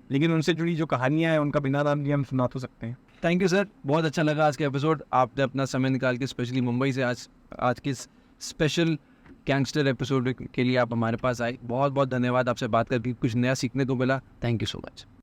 लेकिन उनसे जुड़ी जो कहानियां हैं उनका बिना नाम लिए हम सुना तो सकते हैं। थैंक यू सर, बहुत अच्छा लगा आज का एपिसोड। आपने अपना समय निकाल के स्पेशली मुंबई से आज की स्पेशल गैंगस्टर एपिसोड के लिए आप हमारे पास आए। बहुत बहुत धन्यवाद, आपसे बात करके कुछ नया सीखने को मिला। Thank you so much.